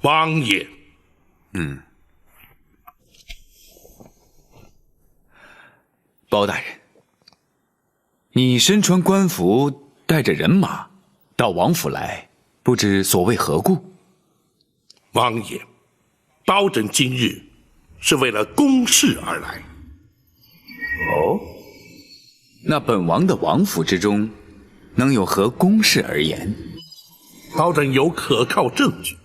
王爷。包大人，你身穿官服，带着人马到王府来，不知所谓何故？王爷，包拯今日是为了公事而来。哦，那本王的王府之中，能有何公事而言？包拯有可靠证据，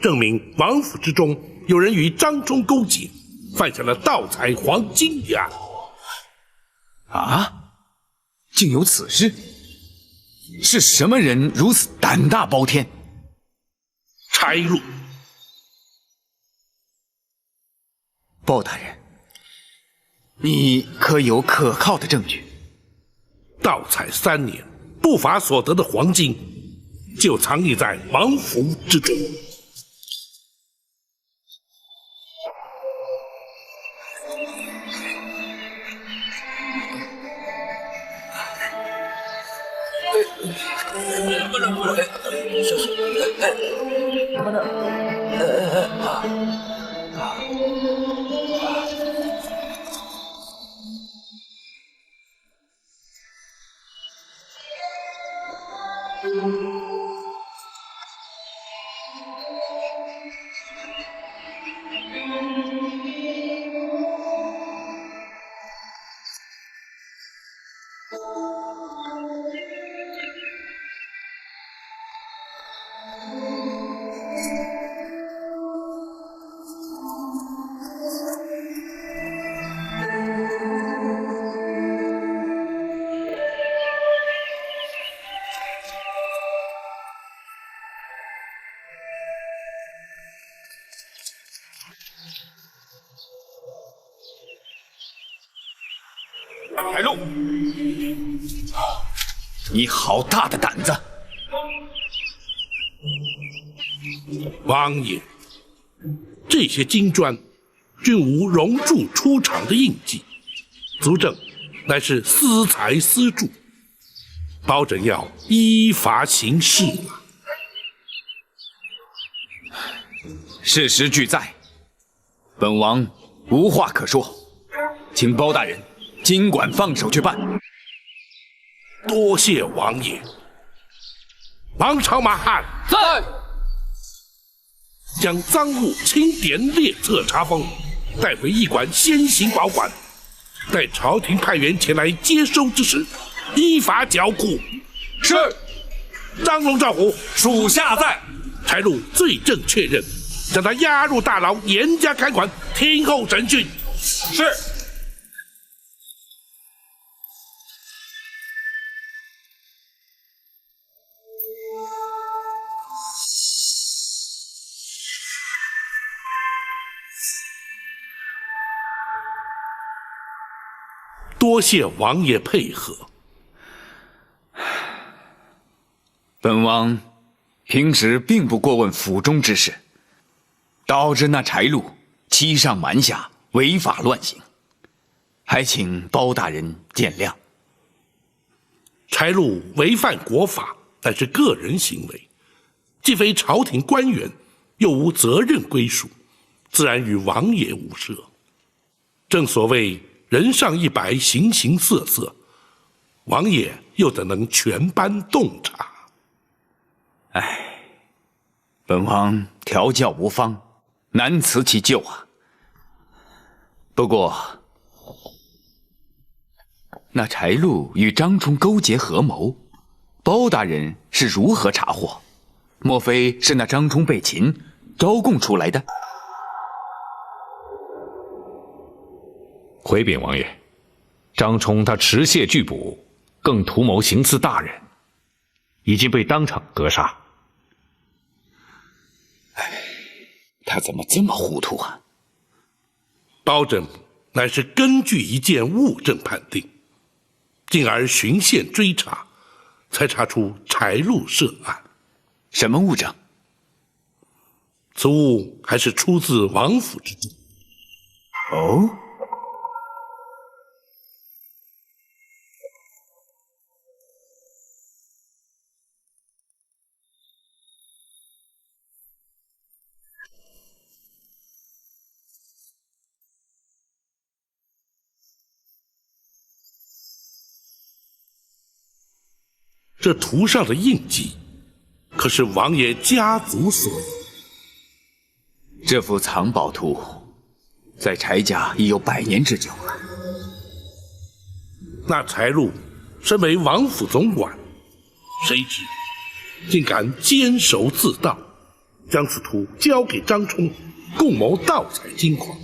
证明王府之中有人与张冲勾结，犯下了盗采黄金一案。啊，竟有此事？是什么人如此胆大包天？差路。包大人，你可有可靠的证据？盗采3年，不法所得的黄金，就藏匿在王府之中。海路，你好大的胆子！王爷，这些金砖均无熔铸出厂的印记，足证乃是私财私铸。包拯要依法行事了。事实俱在，本王无话可说，请包大人尽管放手去办。多谢王爷。王朝马汉在。将赃物清点列册查封，带回驿馆先行保管，待朝廷派员前来接收之时，依法缴库。是。张龙、赵虎，属下在。差路罪证确认，将他押入大牢，严加看管，听候审讯。是。多谢王爷配合。本王平时并不过问府中之事，导致那柴禄欺上瞒下，违法乱行，还请包大人见谅。柴禄违犯国法，但是个人行为，既非朝廷官员，又无责任归属，自然与王爷无涉。正所谓人上100，形形色色，王爷又怎能全班洞察？本王调教无方，难辞其咎啊。不过，那柴禄与张冲勾结合谋，包大人是如何查获？莫非是那张冲被擒，招供出来的？回禀王爷，张冲他持械拒捕，更图谋行刺大人，已经被当场格杀。他怎么这么糊涂啊？包拯乃是根据一件物证判定，进而循线追查，才查出柴禄涉案。什么物证？此物还是出自王府之中。哦。这图上的印记，可是王爷家族所有。这幅藏宝图，在柴家已有100年之久了。那柴禄身为王府总管，谁知竟敢监守自盗，将此图交给张冲，共谋盗采金矿，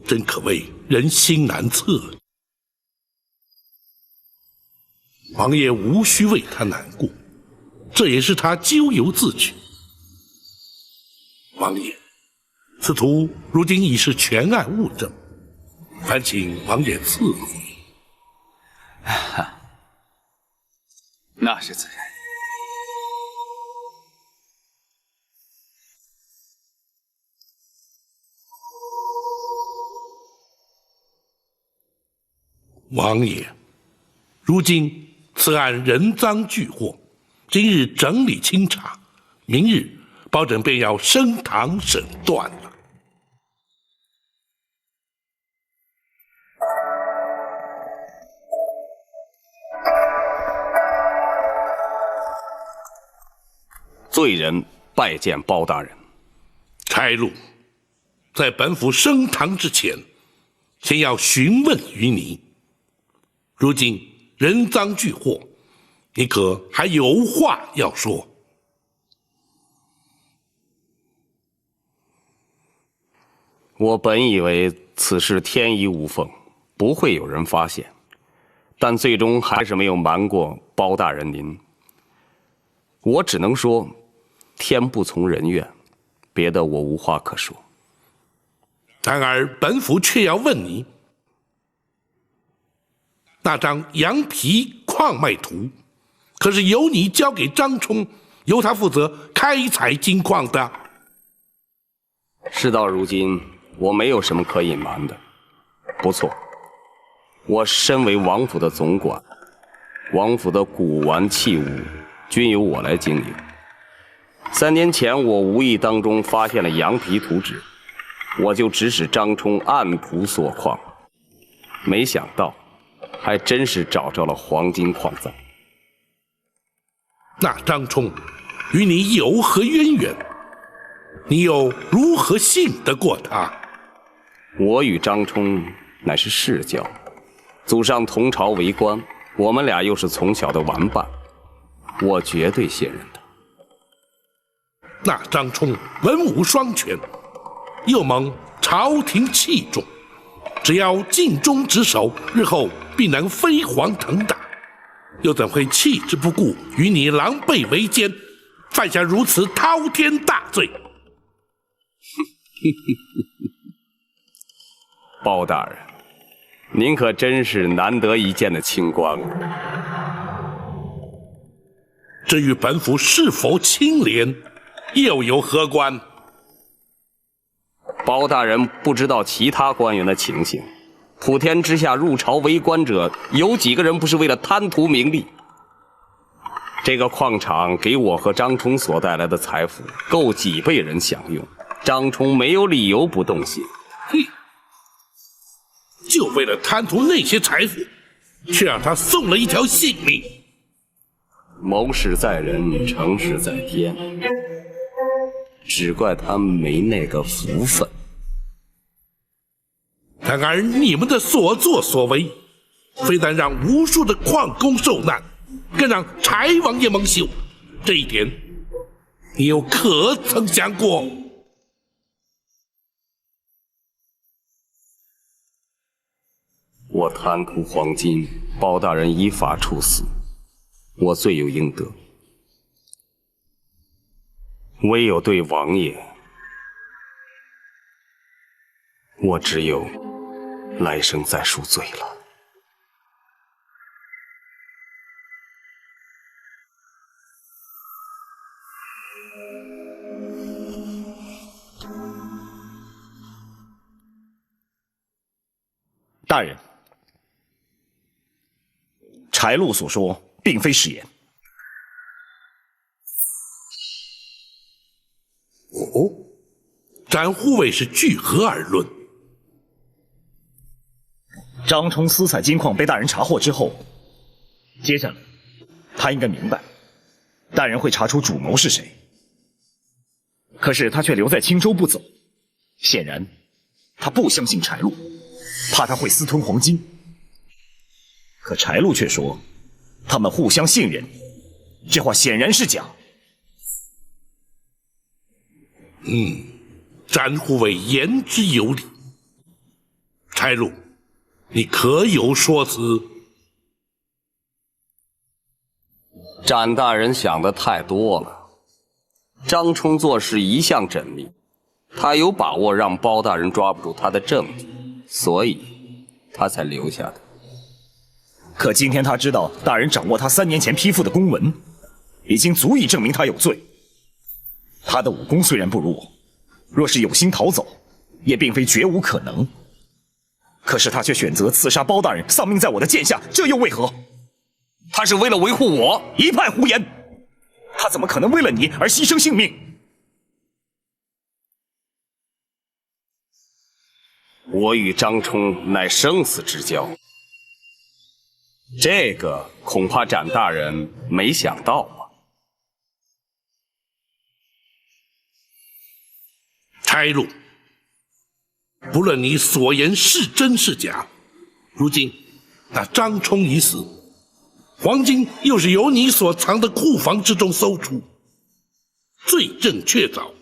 真可谓人心难测。王爷无需为他难过，这也是他咎由自取。王爷，此图如今已是全案物证，烦请王爷赐回。那是自然。王爷，如今此案人赃俱获，今日整理清查，明日保准便要升堂审断了。罪人拜见包大人。柴禄，在本府升堂之前，先要询问于你。如今人赃俱获，你可还有话要说？我本以为此事天衣无缝，不会有人发现，但最终还是没有瞒过包大人您。我只能说，天不从人愿，别的我无话可说。然而本府却要问你，那张羊皮矿脉图，可是由你交给张冲，由他负责开采金矿的？事到如今，我没有什么可隐瞒的。不错，我身为王府的总管，王府的古玩器物均由我来经营。3年前，我无意当中发现了羊皮图纸，我就指使张冲按图索矿，没想到还真是找着了黄金矿藏。那张冲与你有何渊源？你又如何信得过他？我与张冲乃是世交，祖上同朝为官，我们俩又是从小的玩伴，我绝对信任他。那张冲文武双全，又蒙朝廷器重，只要尽忠职守，日后必能飞黄腾达，又怎会弃之不顾，与你狼狈为奸，犯下如此滔天大罪？包大人，您可真是难得一见的清官。这与本府是否清廉又有何关？包大人不知道其他官员的情形，普天之下入朝为官者，有几个人不是为了贪图名利？这个矿场给我和张冲所带来的财富，够几辈人享用。张冲没有理由不动心。哼，就为了贪图那些财富，却让他送了一条性命。谋事在人，成事在天，只怪他没那个福分。然而你们的所作所为，非但让无数的矿工受难，更让柴王爷蒙羞，这一点你又可曾想过？我贪图黄金，包大人依法处死，我罪有应得。唯有对王爷，我只有来生再赎罪了。大人，柴禄所说并非实言。哦，展护卫是据何而论？张冲私采金矿被大人查获之后，接着他应该明白，大人会查出主谋是谁。可是他却留在青州不走，显然他不相信柴禄，怕他会私吞黄金。可柴禄却说他们互相信任，这话显然是假。詹护卫言之有理。柴禄，你可有说辞？展大人想的太多了。张冲做事一向缜密，他有把握让包大人抓不住他的证据，所以他才留下的。可今天他知道大人掌握他3年前批复的公文，已经足以证明他有罪。他的武功虽然不如我，若是有心逃走，也并非绝无可能。可是他却选择刺杀包大人，丧命在我的剑下，这又为何？他是为了维护我？一派胡言！他怎么可能为了你而牺牲性命？我与张冲乃生死之交，这个恐怕展大人没想到吧？柴禄，不论你所言是真是假，如今那张冲已死，黄金又是由你所藏的库房之中搜出，罪证确凿，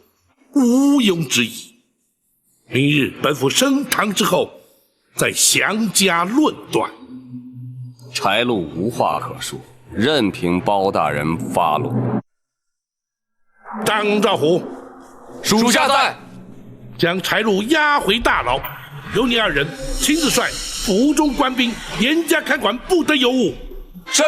毋庸置疑。明日本府升堂之后，再详加论断。柴禄无话可说，任凭包大人发落。张兆虎，属下在。将柴禄押回大牢，由你2人亲自率府中官兵严加看管，不得有误。是。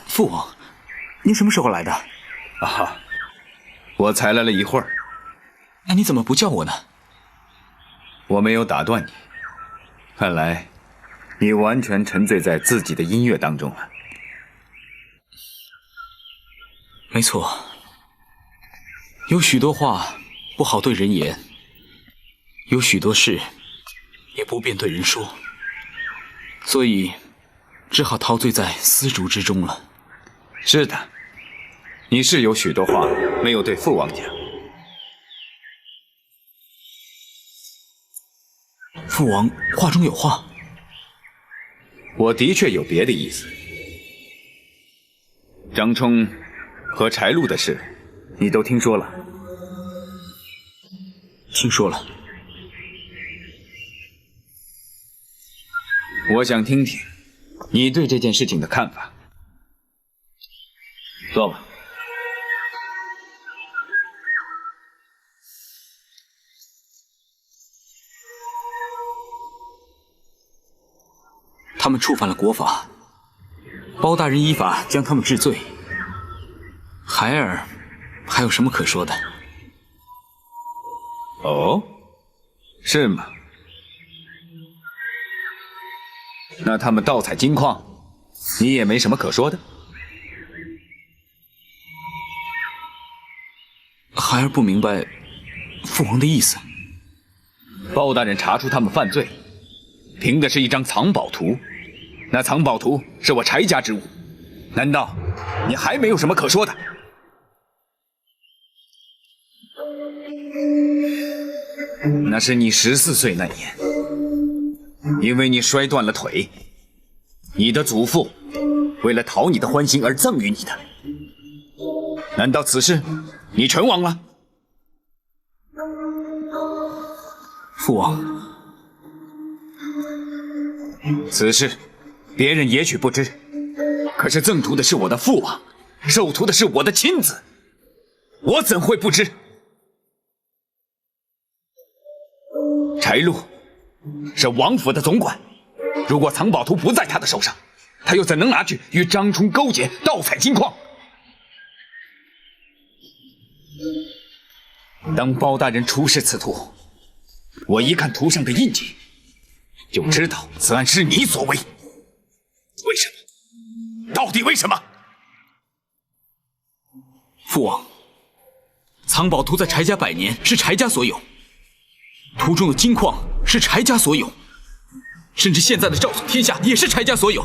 父王，您什么时候来的？啊，我才来了一会儿。那你怎么不叫我呢？我没有打断你，看来你完全沉醉在自己的音乐当中了。没错，有许多话不好对人言，有许多事也不便对人说，所以只好陶醉在丝竹之中了。是的，你是有许多话没有对父王讲。父王话中有话。我的确有别的意思。张冲和柴禄的事，你都听说了？听说了。我想听听你对这件事情的看法。坐吧。他们触犯了国法，包大人依法将他们治罪。孩儿还有什么可说的？哦，是吗？那他们盗采金矿，你也没什么可说的？孩儿不明白父王的意思。包大人查出他们犯罪，凭的是一张藏宝图，那藏宝图是我柴家之物，难道你还没有什么可说的？那是你14岁那年，因为你摔断了腿，你的祖父为了讨你的欢心而赠予你的。难道此事你全忘了？父王，此事别人也许不知，可是赠图的是我的父王，受图的是我的亲子，我怎会不知？柴禄是王府的总管，如果藏宝图不在他的手上，他又怎能拿去与张冲勾结盗采金矿？当包大人出示此图，我一看图上的印记，就知道此案是你所为。为什么？到底为什么？父王，藏宝图在柴家100年，是柴家所有。图中的金矿是柴家所有，甚至现在的赵宋天下也是柴家所有。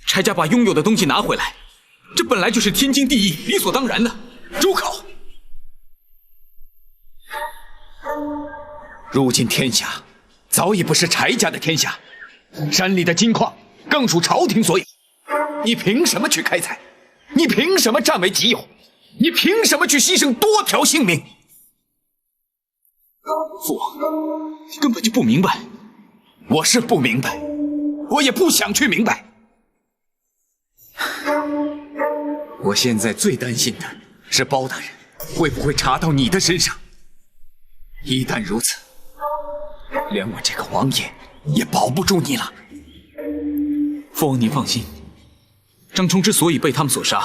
柴家把拥有的东西拿回来，这本来就是天经地义、理所当然的。住口！如今天下早已不是柴家的天下，山里的金矿更属朝廷所有。你凭什么去开采？你凭什么占为己有？你凭什么去牺牲多条性命？父王，你根本就不明白。我是不明白，我也不想去明白。我现在最担心的是包大人会不会查到你的身上。一旦如此，连我这个王爷也保不住你了。父王，您放心，张冲之所以被他们所杀，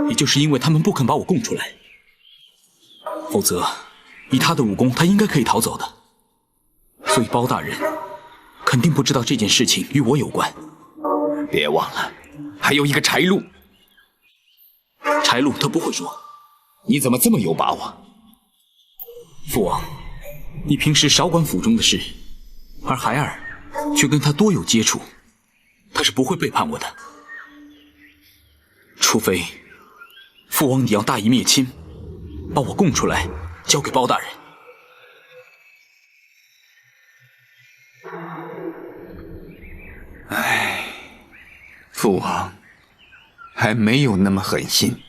也就是因为他们不肯把我供出来。否则，以他的武功，他应该可以逃走的。所以包大人肯定不知道这件事情与我有关。别忘了，还有一个柴禄。柴禄他不会说。你怎么这么有把握？父王，你平时少管府中的事，而孩儿却跟他多有接触，他是不会背叛我的。除非父王你要大义灭亲，把我供出来交给包大人。唉，父王还没有那么狠心，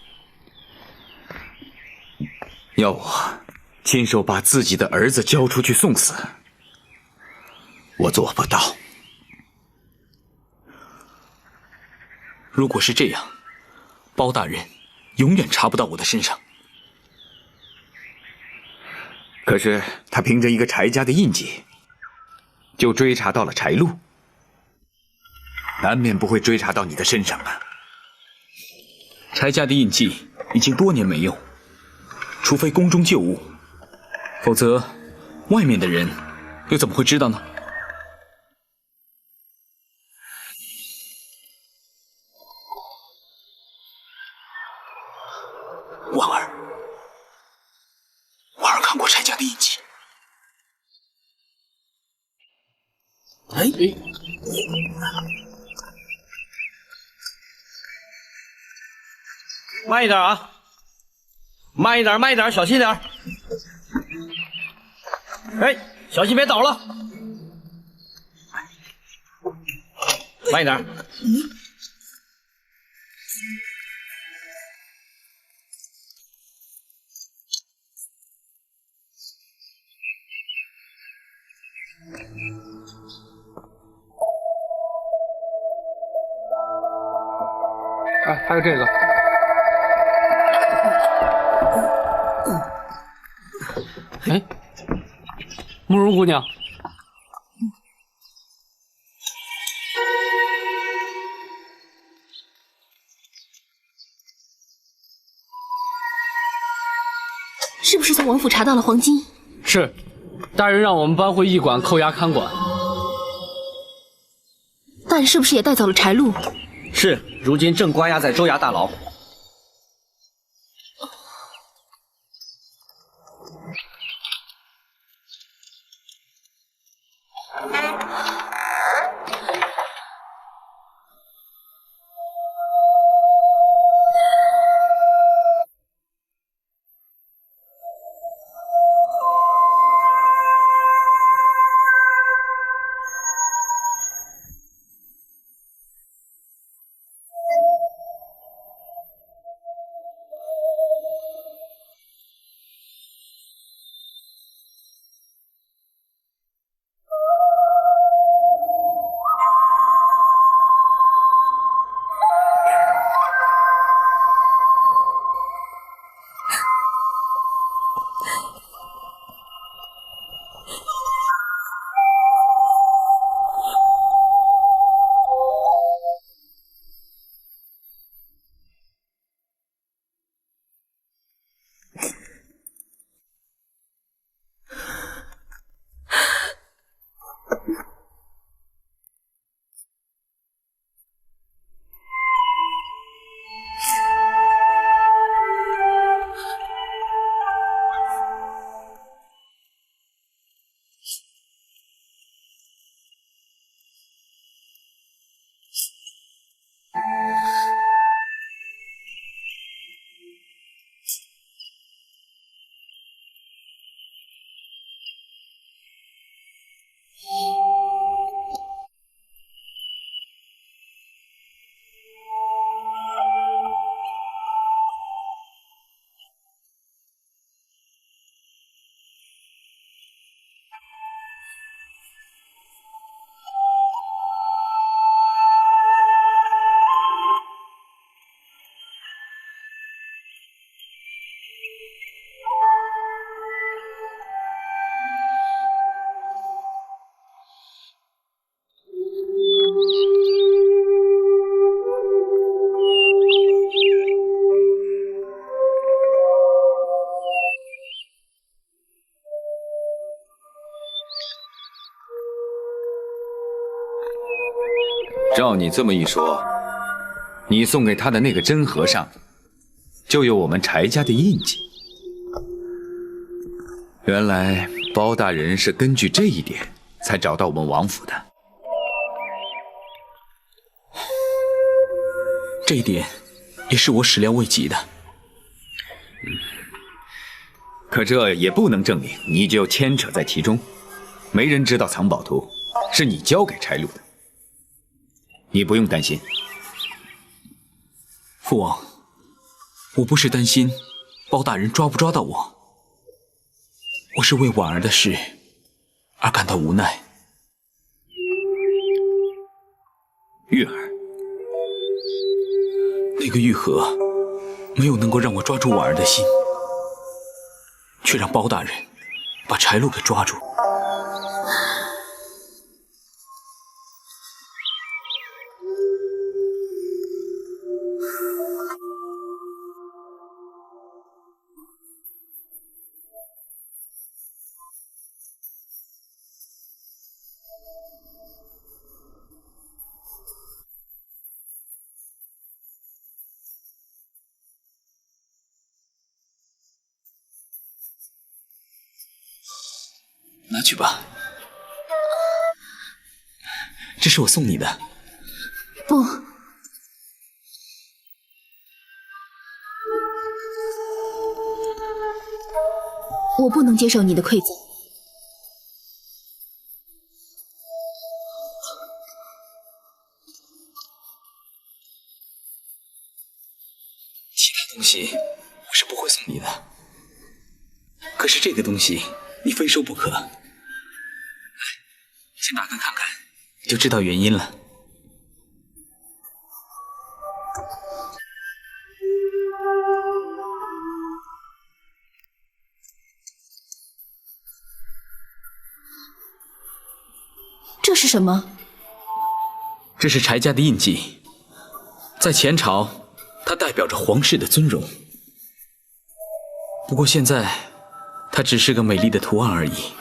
要我亲手把自己的儿子交出去送死，我做不到。如果是这样，包大人永远查不到我的身上。可是他凭着一个柴家的印记，就追查到了柴禄，难免不会追查到你的身上啊。柴家的印记已经多年没用，除非宫中旧物，否则外面的人又怎么会知道呢？婉儿看过柴家的印记。慢一点啊！慢一点，慢一点，小心点。哎，小心别倒了。慢一点。哎，还有这个。哎，慕容姑娘。是不是从王府查到了黄金？是，大人让我们搬回驿馆扣押看管。大人是不是也带走了柴禄？是，如今正关押在州衙大牢。照你这么一说，你送给他的那个真和尚，就有我们柴家的印记。原来包大人是根据这一点才找到我们王府的。这一点也是我始料未及的。可这也不能证明你就牵扯在其中。没人知道藏宝图是你交给柴禄的。你不用担心，父王，我不是担心包大人抓不抓到我，我是为婉儿的事而感到无奈。玉儿，那个玉盒没有能够让我抓住婉儿的心，却让包大人把柴禄给抓住。拿去吧，这是我送你的。不，我不能接受你的馈赠。其他东西我是不会送你的，可是这个东西你非收不可。来，先打开看看，你就知道原因了。是什么？这是柴家的印记，在前朝，它代表着皇室的尊荣。不过现在，它只是个美丽的图案而已。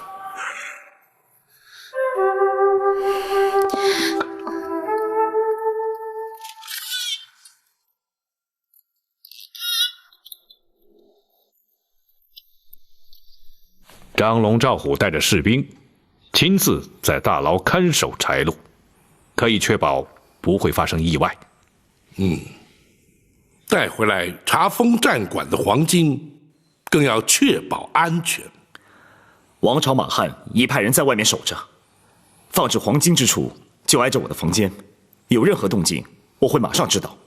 张龙、赵虎带着士兵，亲自在大牢看守柴路，可以确保不会发生意外。带回来查封战馆的黄金，更要确保安全。王朝马汉已派人在外面守着，放置黄金之处就挨着我的房间，有任何动静，我会马上知道。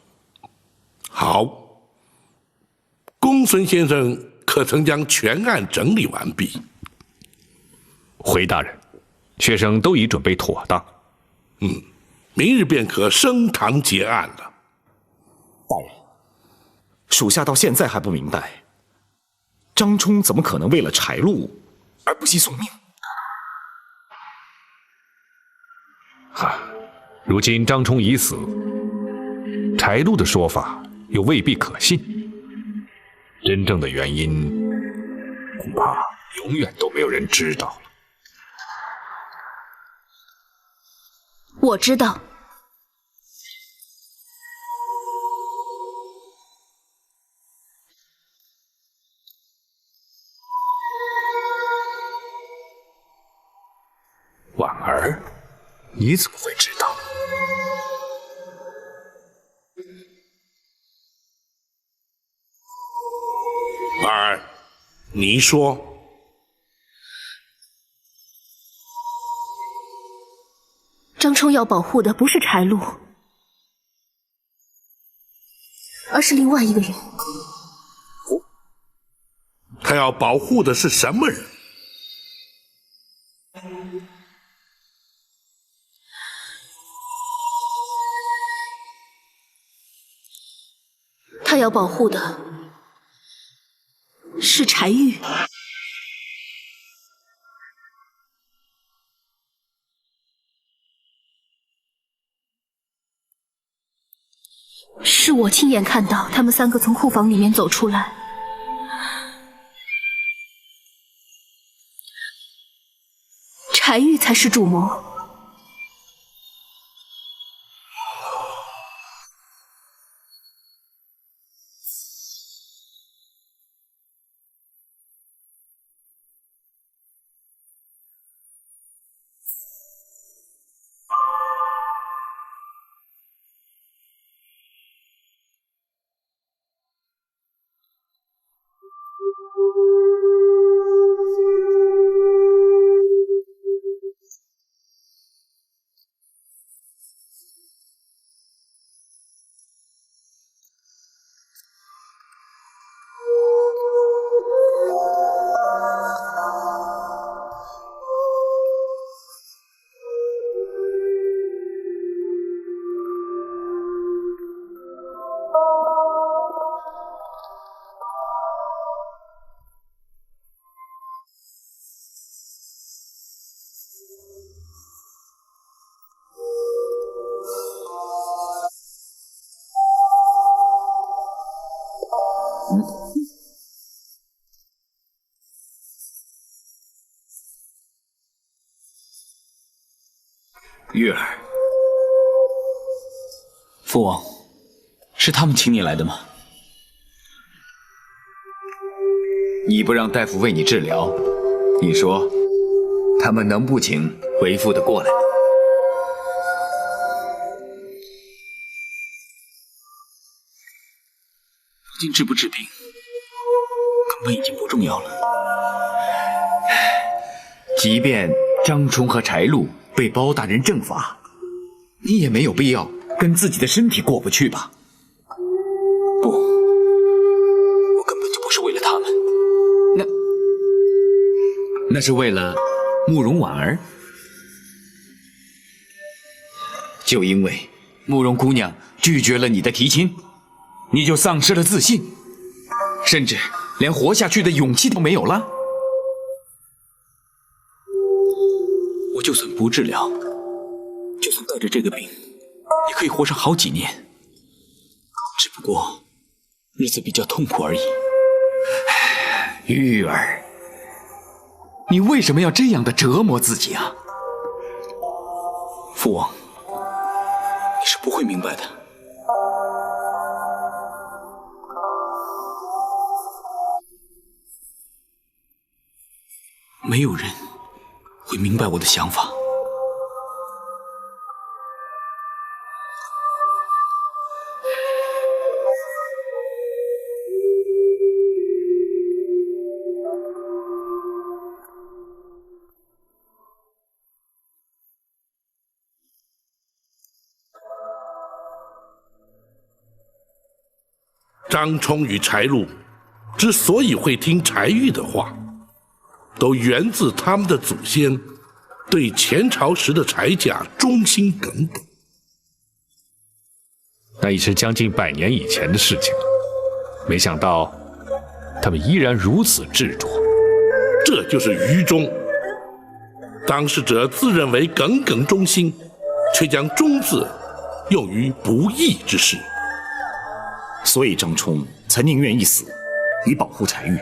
好，公孙先生可曾将全案整理完毕？回大人，学生都已准备妥当。明日便可升堂结案了。大人，属下到现在还不明白，张冲怎么可能为了柴禄而不惜送命？如今张冲已死，柴禄的说法又未必可信，真正的原因恐怕永远都没有人知道。我知道。婉儿，你怎么会知道？婉儿，你说。张冲要保护的不是柴禄，而是另外一个人。他要保护的是什么人？他要保护的是柴玉。是我亲眼看到他们三个从库房里面走出来。柴玉才是主谋。月儿，父王，是他们请你来的吗？你不让大夫为你治疗，你说他们能不请为父的过来？如今治不治病，根本已经不重要了。即便张冲和柴禄被包大人正法，你也没有必要跟自己的身体过不去吧？不，我根本就不是为了他们，那是为了慕容婉儿。就因为慕容姑娘拒绝了你的提亲，你就丧失了自信，甚至连活下去的勇气都没有了。我就算不治疗，带着这个病，也可以活上好几年，只不过日子比较痛苦而已。玉儿，你为什么要这样的折磨自己啊？父王，你是不会明白的。没有人会明白我的想法。张冲与柴禄之所以会听柴玉的话，都源自他们的祖先对前朝时的柴家忠心耿耿。那已是将近100年以前的事情了，没想到他们依然如此执着。这就是愚忠。当事者自认为耿耿忠心，却将忠字用于不义之事。所以张冲才宁愿一死，以保护柴玉。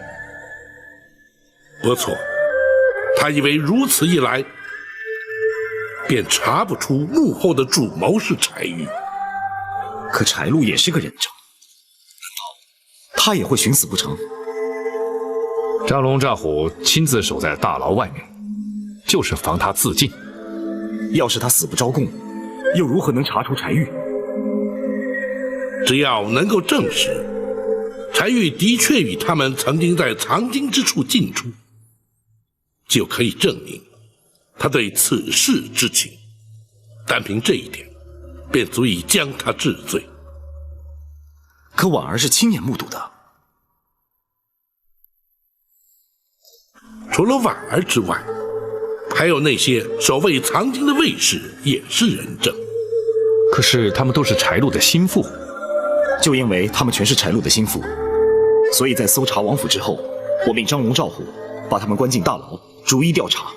不错，他以为如此一来，便查不出幕后的主谋是柴玉。可柴禄也是个忍者，难道他也会寻死不成？张龙赵虎亲自守在大牢外面，就是防他自尽。要是他死不招供，又如何能查出柴玉？只要能够证实柴玉的确与他们曾经在藏经之处进出，就可以证明他对此事知情。单凭这一点，便足以将他治罪。可婉儿是亲眼目睹的。除了婉儿之外，还有那些守卫藏经的卫士也是人证。可是他们都是柴禄的心腹。就因为他们全是柴禄的心腹，所以在搜查王府之后，我命张龙赵虎把他们关进大牢，逐一调查。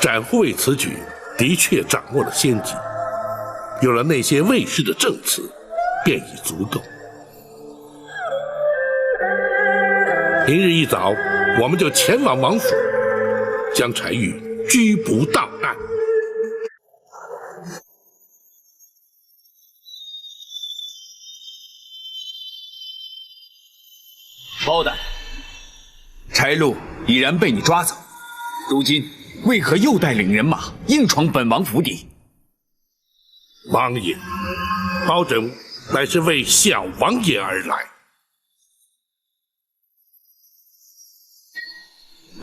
展护卫此举的确掌握了先机，有了那些卫士的证词，便已足够。明日一早，我们就前往王府，将柴玉拘捕到案。包胆，柴禄已然被你抓走，如今为何又带领人马硬闯本王府邸？王爷，包拯乃是为小王爷而来。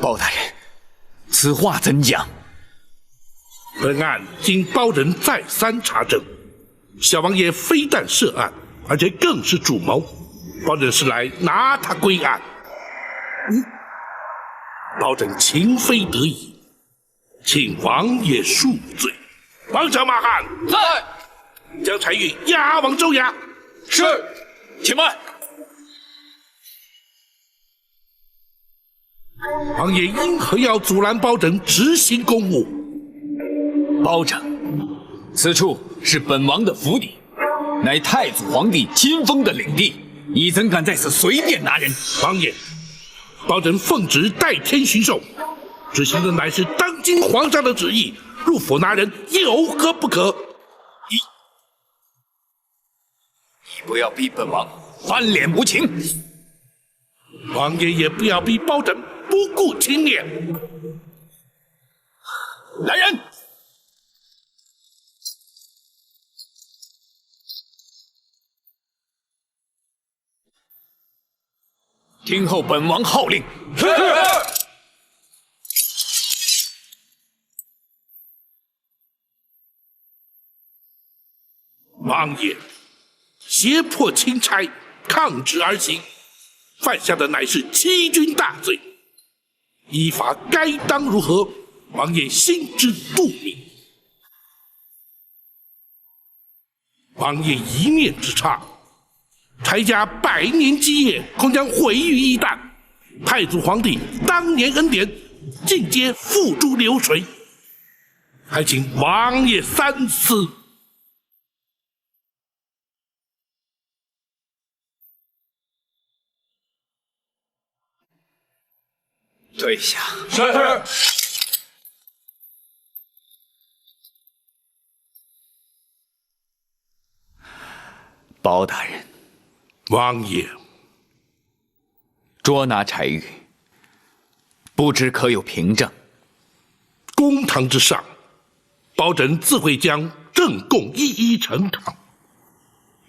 包大人，此话怎讲？本案经包拯再三查证，小王爷非但涉案，而且更是主谋。包拯是来拿他归案。包拯情非得已，请王爷恕罪。王小马汉在，将柴玉押往州衙。是，且慢。王爷因何要阻拦包拯执行公务？包拯，此处是本王的府邸，乃太祖皇帝亲封的领地。你怎敢在此随便拿人？王爷，包拯奉旨代天巡狩，执行的乃是当今皇上的旨意，入府拿人有何不可？你不要逼本王翻脸无情，王爷也不要逼包拯不顾情面。来人！听候本王号令。是。王爷，胁迫钦差，抗旨而行，犯下的乃是欺君大罪，依法该当如何？王爷心知肚明。王爷一念之差，柴家100年基业恐将毁于一旦，太祖皇帝当年恩典尽皆付诸流水。还请王爷三思。退下。是。包大人，王爷，捉拿柴玉，不知可有凭证？公堂之上，包拯自会将证供一一呈堂，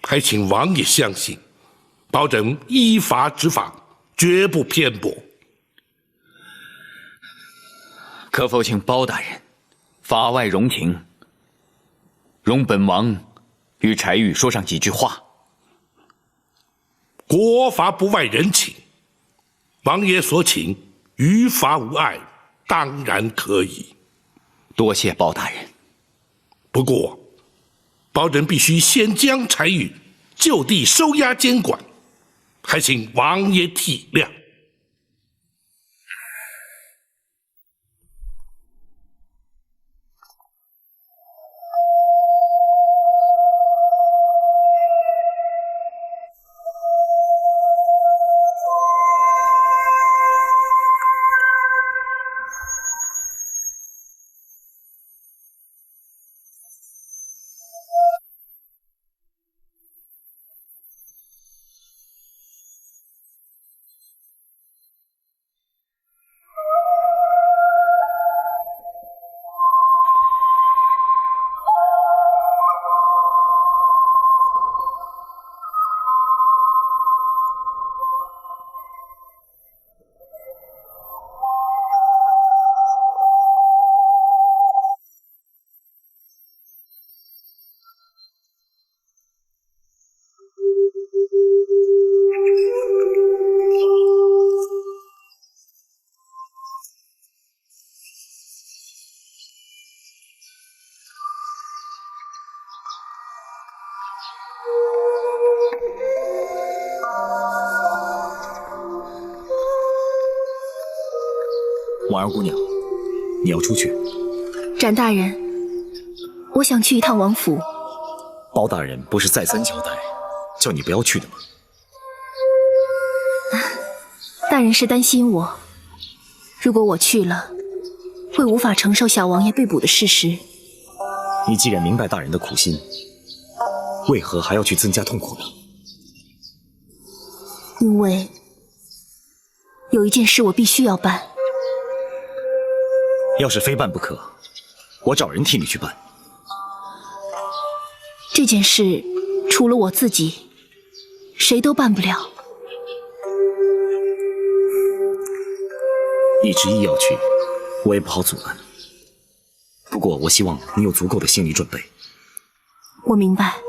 还请王爷相信，包拯依法执法，绝不偏颇。可否请包大人法外容情，容本王与柴玉说上几句话？国法不外人情，王爷所请，于法无碍，当然可以。多谢包大人。不过，包拯必须先将柴玉就地收押监管，还请王爷体谅。婉儿姑娘，你要出去。展大人，我想去一趟王府。包大人不是再三交代，叫你不要去的吗？大人是担心我，如果我去了，会无法承受小王爷被捕的事实。你既然明白大人的苦心，为何还要去增加痛苦呢？因为有一件事我必须要办。要是非办不可，我找人替你去办。这件事除了我自己，谁都办不了。你执意要去，我也不好阻拦。不过我希望你有足够的心理准备。我明白。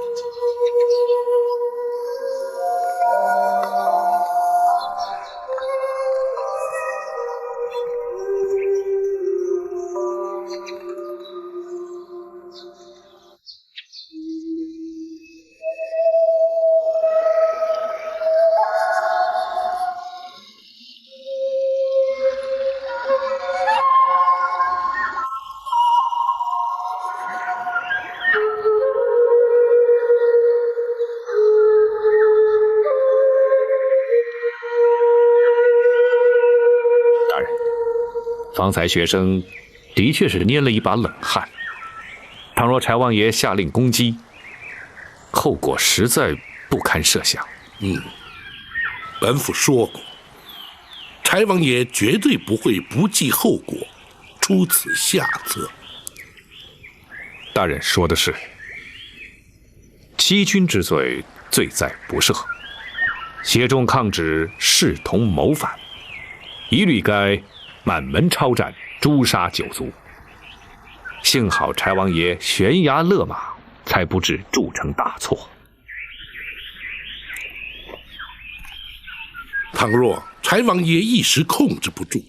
方才学生的确是捏了一把冷汗。倘若柴王爷下令攻击，后果实在不堪设想。本府说过，柴王爷绝对不会不计后果，出此下策。大人说的是，欺君之罪，罪在不赦；协众抗旨，视同谋反，一律该满门抄斩，诛杀九族。幸好柴王爷悬崖勒马，才不致铸成大错。倘若柴王爷一时控制不住，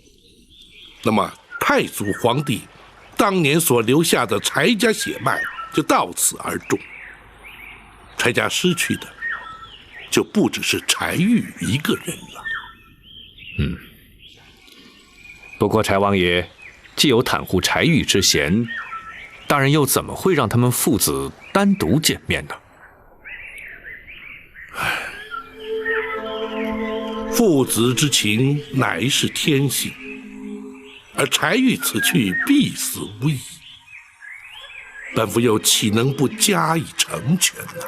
那么太祖皇帝当年所留下的柴家血脉就到此而终。柴家失去的就不只是柴玉一个人了。不过柴王爷既有袒护柴玉之嫌，大人又怎么会让他们父子单独见面呢？父子之情乃是天性，而柴玉此去必死无疑。本府又岂能不加以成全呢？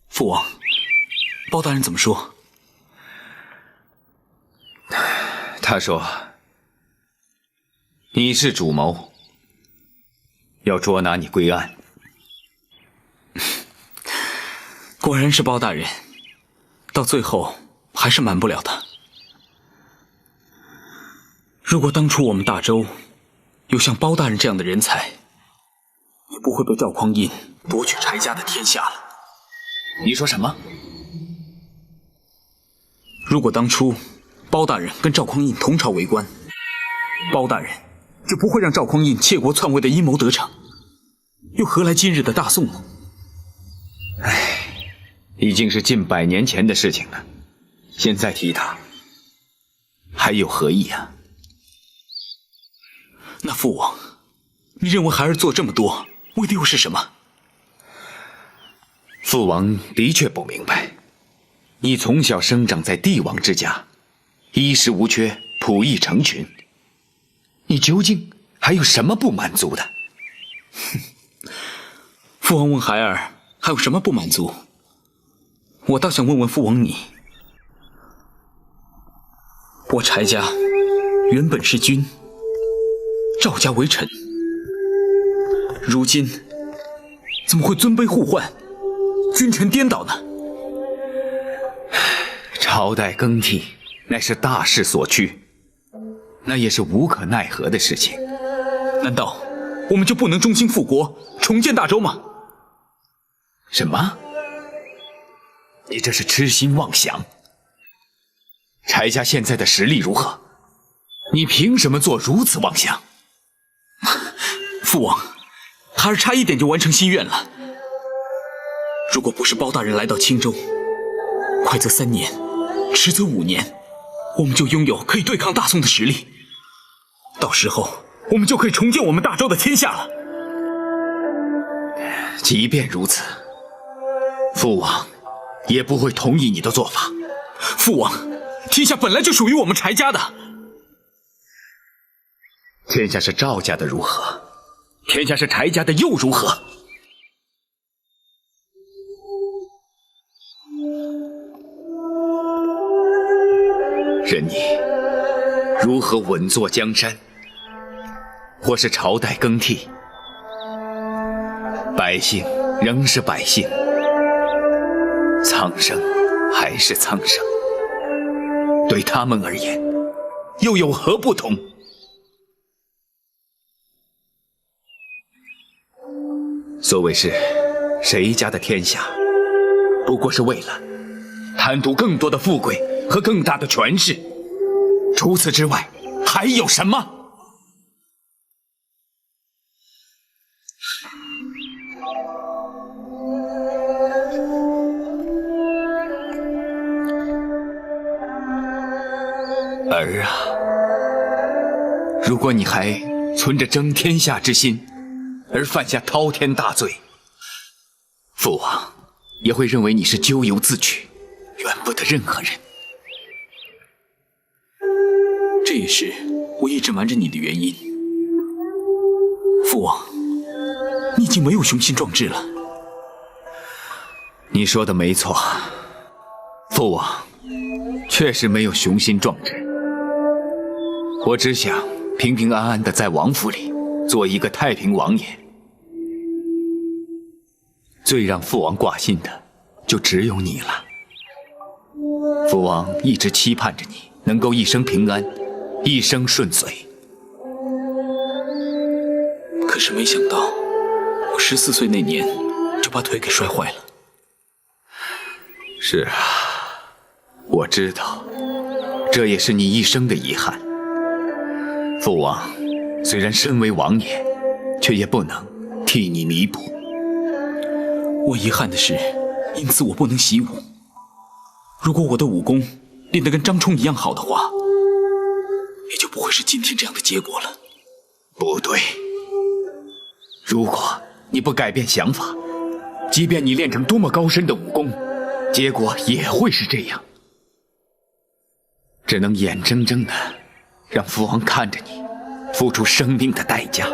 父王，包大人怎么说？他说：“你是主谋，要捉拿你归案。”果然是包大人，到最后还是瞒不了他。如果当初我们大周有像包大人这样的人才，也不会被赵匡胤夺取柴家的天下了。你说什么？如果当初包大人跟赵匡胤同朝为官，包大人就不会让赵匡胤窃国篡位的阴谋得逞，又何来今日的大宋呢？已经是近100年前的事情了，现在提他，还有何意啊？那父王，你认为孩儿做这么多，为的又是什么？父王的确不明白，你从小生长在帝王之家，衣食无缺，仆役成群，你究竟还有什么不满足的？父王问孩儿还有什么不满足，我倒想问问父王你。我柴家原本是君，赵家为臣，如今怎么会尊卑互换，君臣颠倒呢？朝代更替乃是大势所趋，那也是无可奈何的事情。难道我们就不能忠心复国，重建大周吗？什么？你这是痴心妄想。柴家现在的实力如何？你凭什么做如此妄想？父王，孩儿差一点就完成心愿了。如果不是包大人来到青州，快则3年，迟则5年，我们就拥有可以对抗大宋的实力。到时候，我们就可以重建我们大周的天下了。即便如此，父王也不会同意你的做法。父王，天下本来就属于我们柴家的。天下是赵家的如何？天下是柴家的又如何？任你如何稳坐江山，或是朝代更替，百姓仍是百姓，苍生还是苍生，对他们而言又有何不同？所谓是谁家的天下，不过是为了贪图更多的富贵和更大的权势，除此之外还有什么？儿啊，如果你还存着争天下之心，而犯下滔天大罪，父王也会认为你是咎由自取，怨不得任何人。这也是我一直瞒着你的原因。父王，你已经没有雄心壮志了。你说的没错，父王确实没有雄心壮志。我只想平平安安的在王府里做一个太平王爷。最让父王挂心的就只有你了。父王一直期盼着你能够一生平安，一生顺遂。可是没想到，我14岁那年就把腿给摔坏了。是啊，我知道，这也是你一生的遗憾。父王虽然身为王爷，却也不能替你弥补。我遗憾的是，因此我不能习武。如果我的武功练得跟张冲一样好的话，也就不会是今天这样的结果了。不对，如果你不改变想法，即便你练成多么高深的武功，结果也会是这样。只能眼睁睁的让父王看着你付出生命的代价。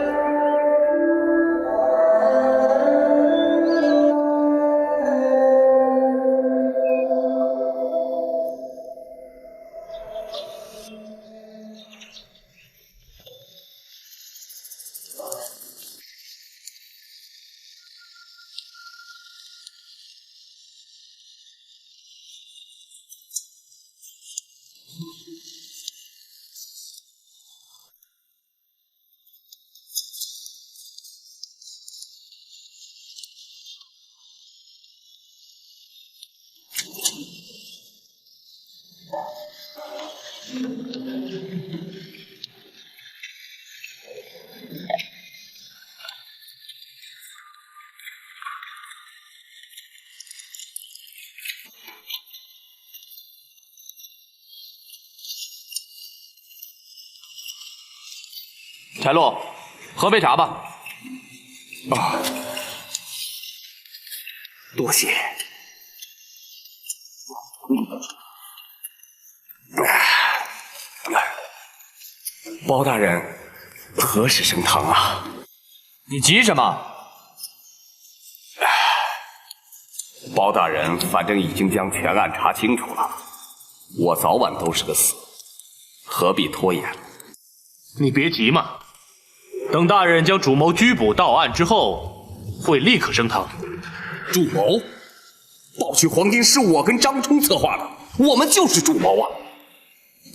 柴路，喝杯茶吧。啊，多谢。包大人，何时升堂啊？你急什么？包大人反正已经将全案查清楚了，我早晚都是个死，何必拖延？你别急嘛，等大人将主谋拘捕到案之后，会立刻升堂。主谋？盗取黄金是我跟张冲策划的，我们就是主谋啊！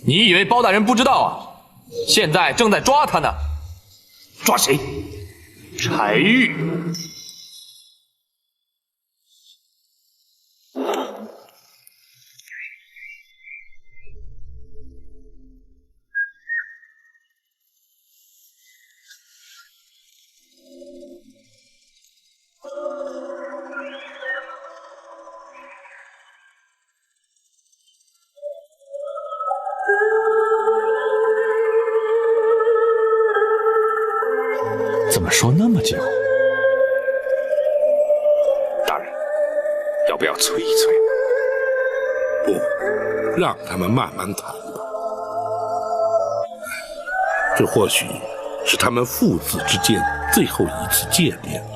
你以为包大人不知道啊？现在正在抓他呢。抓谁？柴玉。怎么说那么久？大人，要不要催一催？不，让他们慢慢谈吧。这或许是他们父子之间最后一次见面了。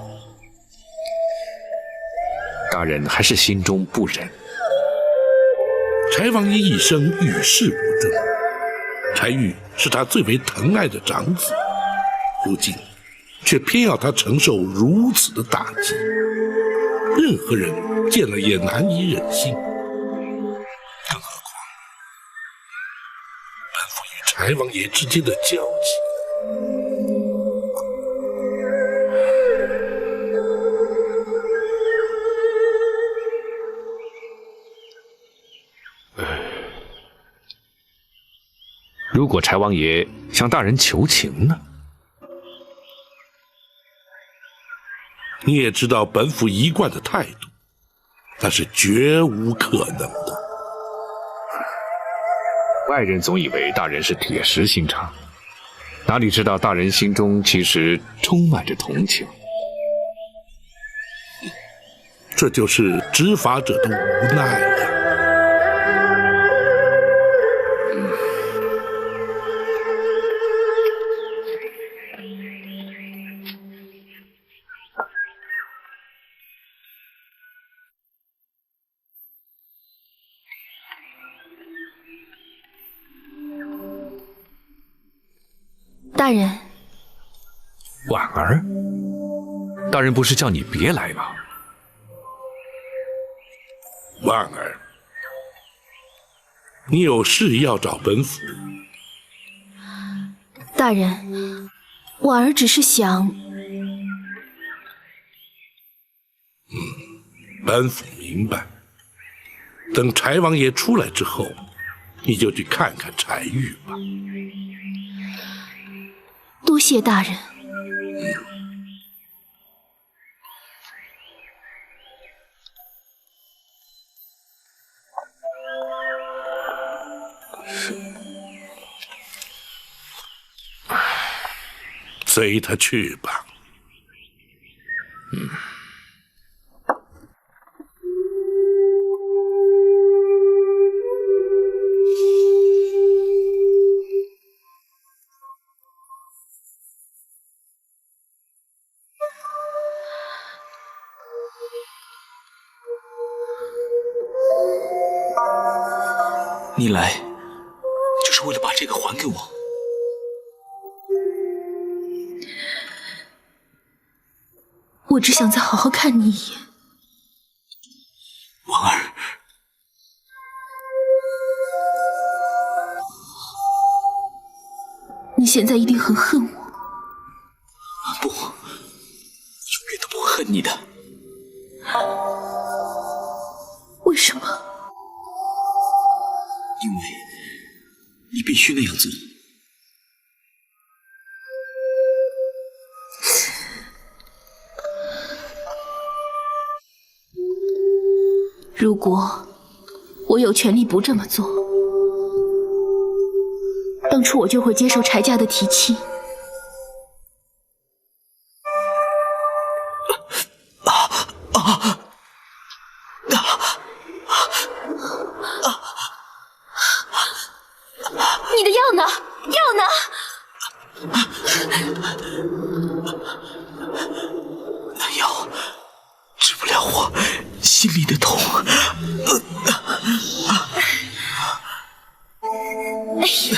大人还是心中不忍。柴王爷一生与世无争，柴玉是他最为疼爱的长子，如今却偏要他承受如此的打击，任何人见了也难以忍心。更何况本府与柴王爷之间的交集。如果柴王爷向大人求情呢？你也知道本府一贯的态度，那是绝无可能的。外人总以为大人是铁石心肠，哪里知道大人心中其实充满着同情。这就是执法者的无奈呀。大人，婉儿，大人不是叫你别来吗？婉儿，你有事要找本府？大人，婉儿只是想……本府明白。等柴王爷出来之后，你就去看看柴玉吧。多谢大人。随他去吧。你来，就是为了把这个还给我。我只想再好好看你一眼。婉儿，你现在一定很恨我。不，我永远都不会恨你的。为什么？因为你必须那样做。如果我有权利不这么做，当初我就会接受柴家的提亲。你的药呢？药呢？那药治不了我心里的痛。哎呀！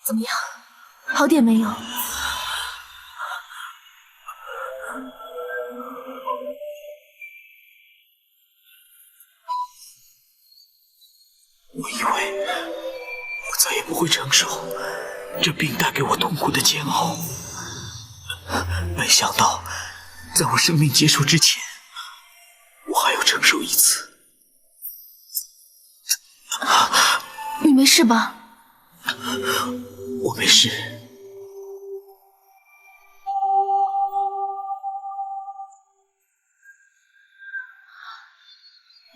怎么样？好点没有？我以为我再也不会承受这病带给我痛苦的煎熬，没想到在我生命结束之前，我还要承受一次。你没事吧？我没事。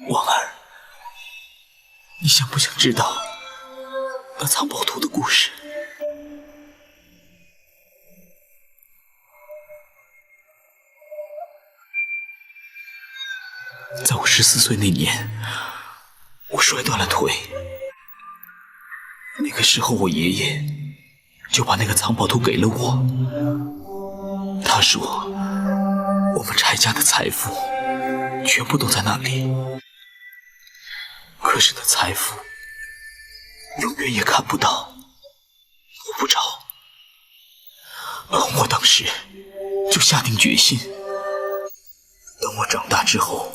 婉儿，你想不想知道那藏宝图的故事？在我14岁那年，我摔断了腿。那个时候，我爷爷就把那个藏宝图给了我。他说，我们柴家的财富全部都在那里，可是那财富永远也看不到，摸不着。我当时就下定决心，等我长大之后，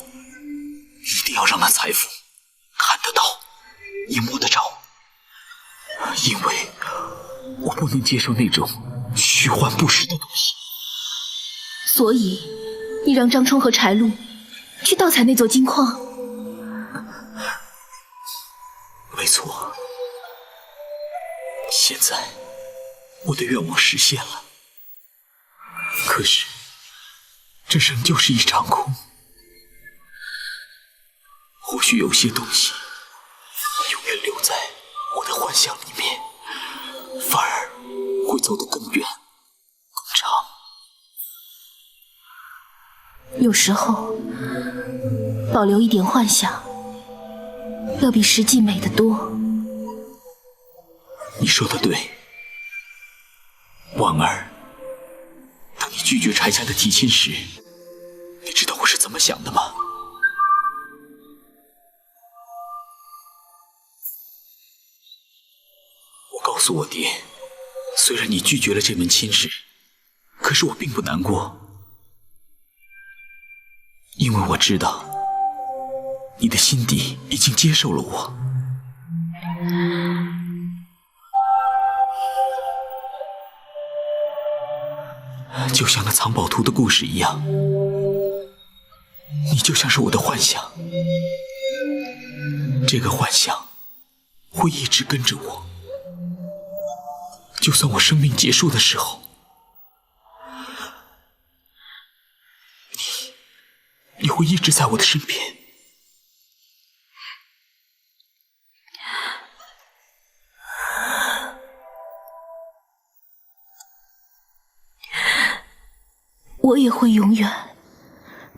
一定要让那财富看得到，也摸得着。因为我不能接受那种虚幻不实的东西。所以，你让张冲和柴路去盗采那座金矿？没错。现在，我的愿望实现了。可是，这仍旧是一场空。或许有些东西永远留在我的幻想里面，反而会走得更远、更长。有时候，保留一点幻想，要比实际美得多。你说的对，婉儿。当你拒绝柴家的提亲时，你知道我是怎么想的吗？我告诉我爹，虽然你拒绝了这门亲事，可是我并不难过，因为我知道你的心底已经接受了我。就像那藏宝图的故事一样，你就像是我的幻想，这个幻想会一直跟着我，就算我生命结束的时候，你会一直在我的身边。我也会永远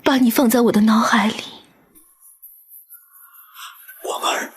把你放在我的脑海里。婉儿，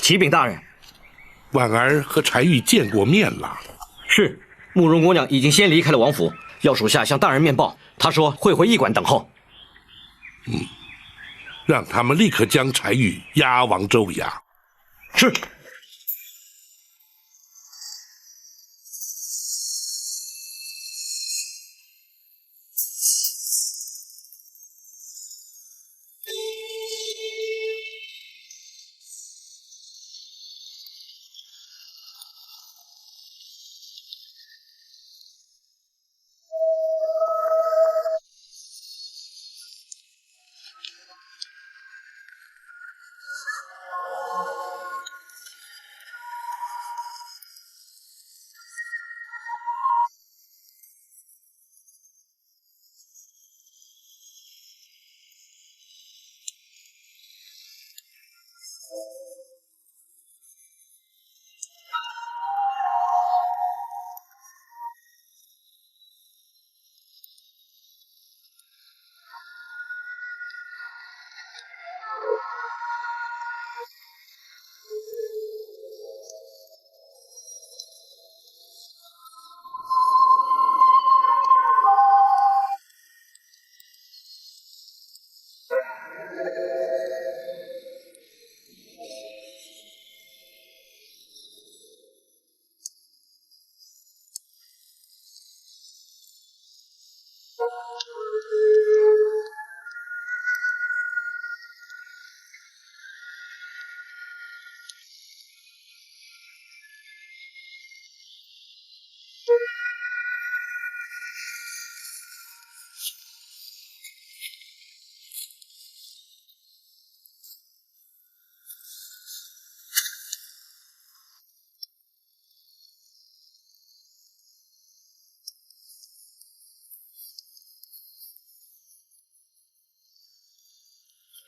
启禀大人，婉儿和柴玉见过面了。是，慕容姑娘已经先离开了王府，要属下向大人面报。她说会回驿馆等候。让他们立刻将柴玉押往州衙。是。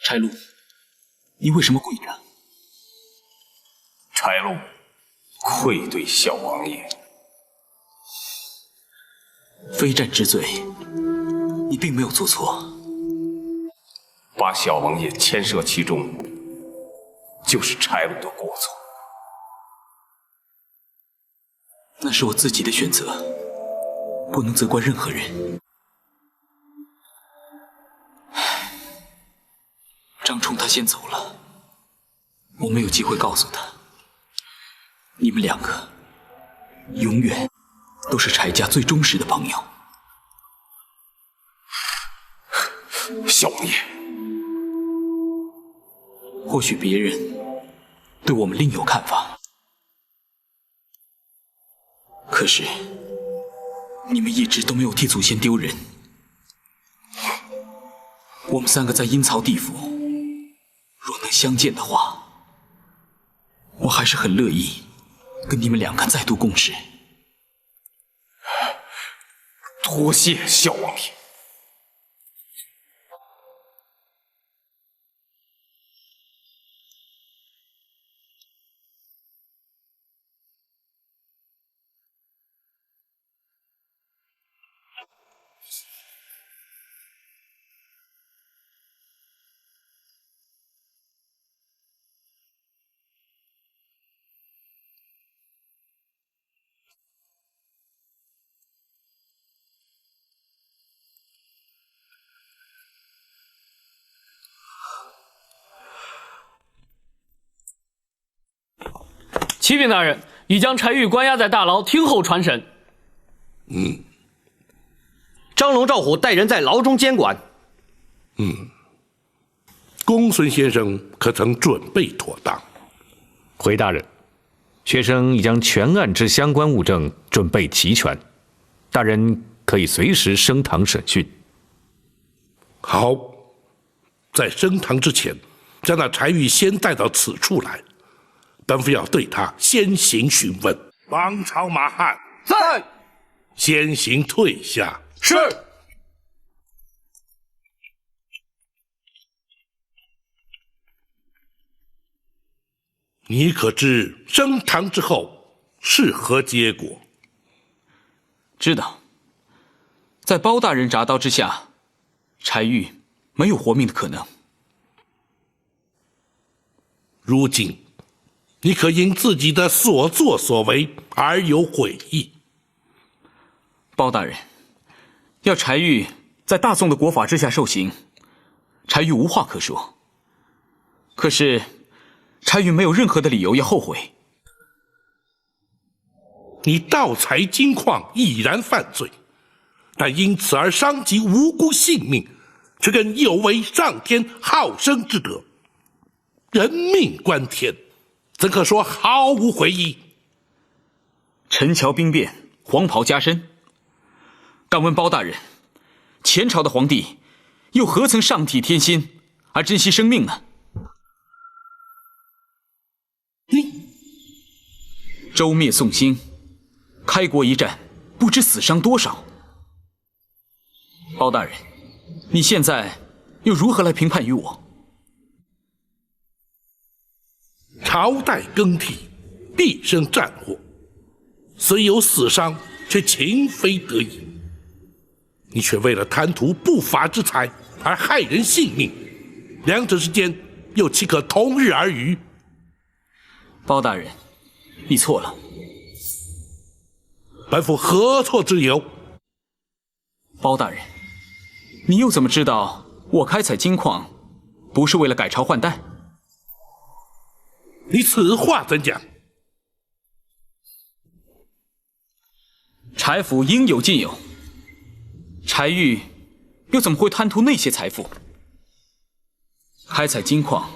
柴禄，你为什么跪着？柴禄，愧对小王爷。非战之罪，你并没有做错。把小王爷牵涉其中，就是柴禄的过错。那是我自己的选择，不能责怪任何人。张冲他先走了，我没有机会告诉他，你们两个永远都是柴家最忠实的朋友。小王爷，或许别人对我们另有看法，可是你们一直都没有替祖先丢人。我们三个在阴曹地府，若能相见的话，我还是很乐意跟你们两个再度共事。多谢小王爷。启禀大人，已将柴玉关押在大牢，听候传审。张龙、赵虎带人在牢中监管。公孙先生可曾准备妥当？回大人，学生已将全案之相关物证准备齐全，大人可以随时升堂审讯。好，在升堂之前，将那柴玉先带到此处来，本府要对他先行询问。王朝马汉在，先行退下。是。你可知升堂之后是何结果？知道，在包大人铡刀之下，柴玉没有活命的可能。如今，你可因自己的所作所为而有悔意？包大人，要柴玉在大宋的国法之下受刑，柴玉无话可说。可是，柴玉没有任何的理由要后悔。你盗采金矿已然犯罪，但因此而伤及无辜性命，却更有违上天好生之德。人命关天，怎可说毫无悔意？陈桥兵变，黄袍加身。敢问包大人，前朝的皇帝又何曾上体天心而珍惜生命呢？周灭宋兴，开国一战，不知死伤多少。包大人，你现在又如何来评判于我？朝代更替，必生战祸，虽有死伤，却情非得已。你却为了贪图不法之财而害人性命，两者之间又岂可同日而语？包大人，你错了。本府何错之有？包大人，你又怎么知道我开采金矿不是为了改朝换代？你此话怎讲？柴府应有尽有，柴玉又怎么会贪图那些财富？开采金矿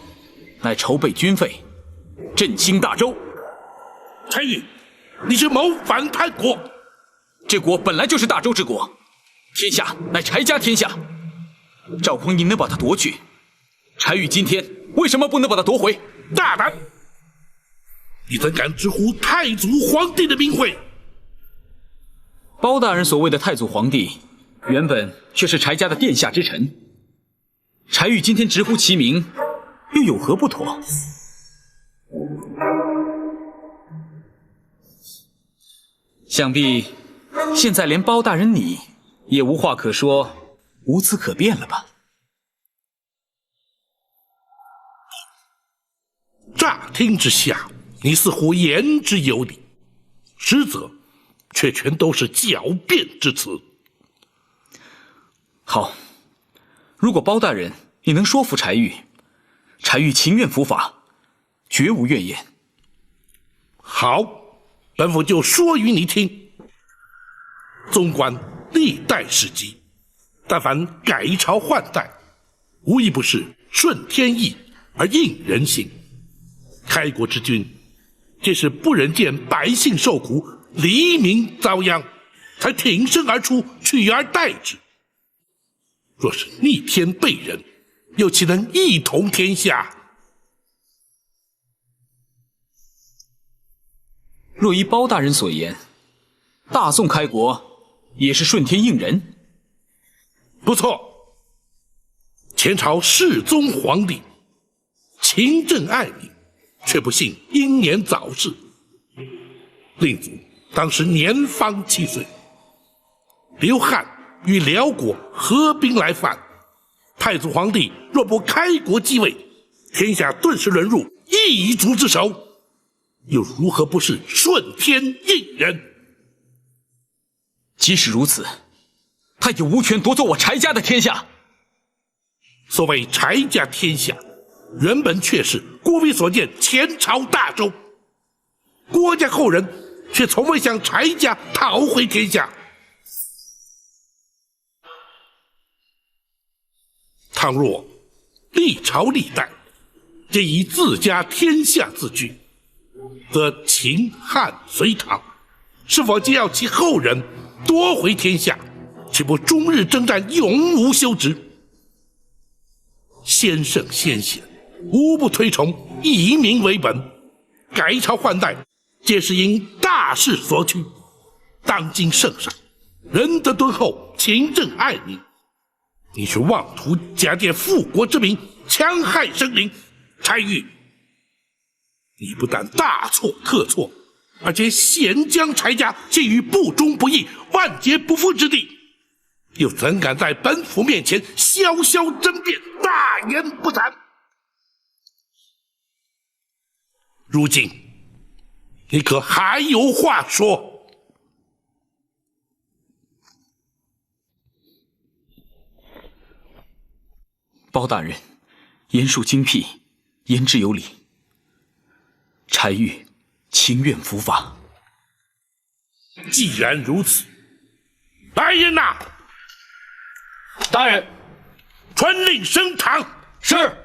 乃筹备军费，振兴大周。柴玉，你是谋反叛国！这国本来就是大周之国，天下乃柴家天下。赵匡胤能把它夺去，柴玉今天为什么不能把它夺回？大胆！你怎敢直呼太祖皇帝的名讳？包大人所谓的太祖皇帝，原本却是柴家的殿下之臣。柴玉今天直呼其名，又有何不妥？想必现在连包大人你也无话可说，无词可辩了吧？乍听之下，你似乎言之有理，实则却全都是狡辩之词。好，如果包大人你能说服柴玉，柴玉情愿伏法，绝无怨言。好，本府就说与你听。纵观历代史籍，但凡改朝换代，无一不是顺天意而应人心。开国之君，皆是不忍见百姓受苦，黎民遭殃，才挺身而出，取而代之。若是逆天背人，又岂能一统天下？若依包大人所言，大宋开国也是顺天应人。不错，前朝世宗皇帝勤政爱民，却不幸英年早逝。令祖当时年方7岁，刘汉与辽国合兵来犯，太祖皇帝若不开国继位，天下顿时沦入异族之手，又如何不是顺天应人？即使如此，他也无权夺走我柴家的天下。所谓柴家天下，原本却是郭威所建前朝大周。郭家后人却从未向柴家讨回天下。倘若历朝历代皆以自家天下自居，则秦汉隋唐是否皆要其后人夺回天下，岂不终日征战，永无休止？先圣先贤无不推崇以民为本，改朝换代皆是因大势所趋。当今圣上仁德敦厚，勤政爱民，你却妄图假借复国之名戕害生灵。柴玉，你不但大错特错，而且险将柴家陷于不忠不义、万劫不复之地，又怎敢在本府面前潇潇争辩，大言不惭？如今你可还有话说？包大人言述精辟，言之有理，柴玉情愿伏法。既然如此，来人呐！大人，传令升堂。是。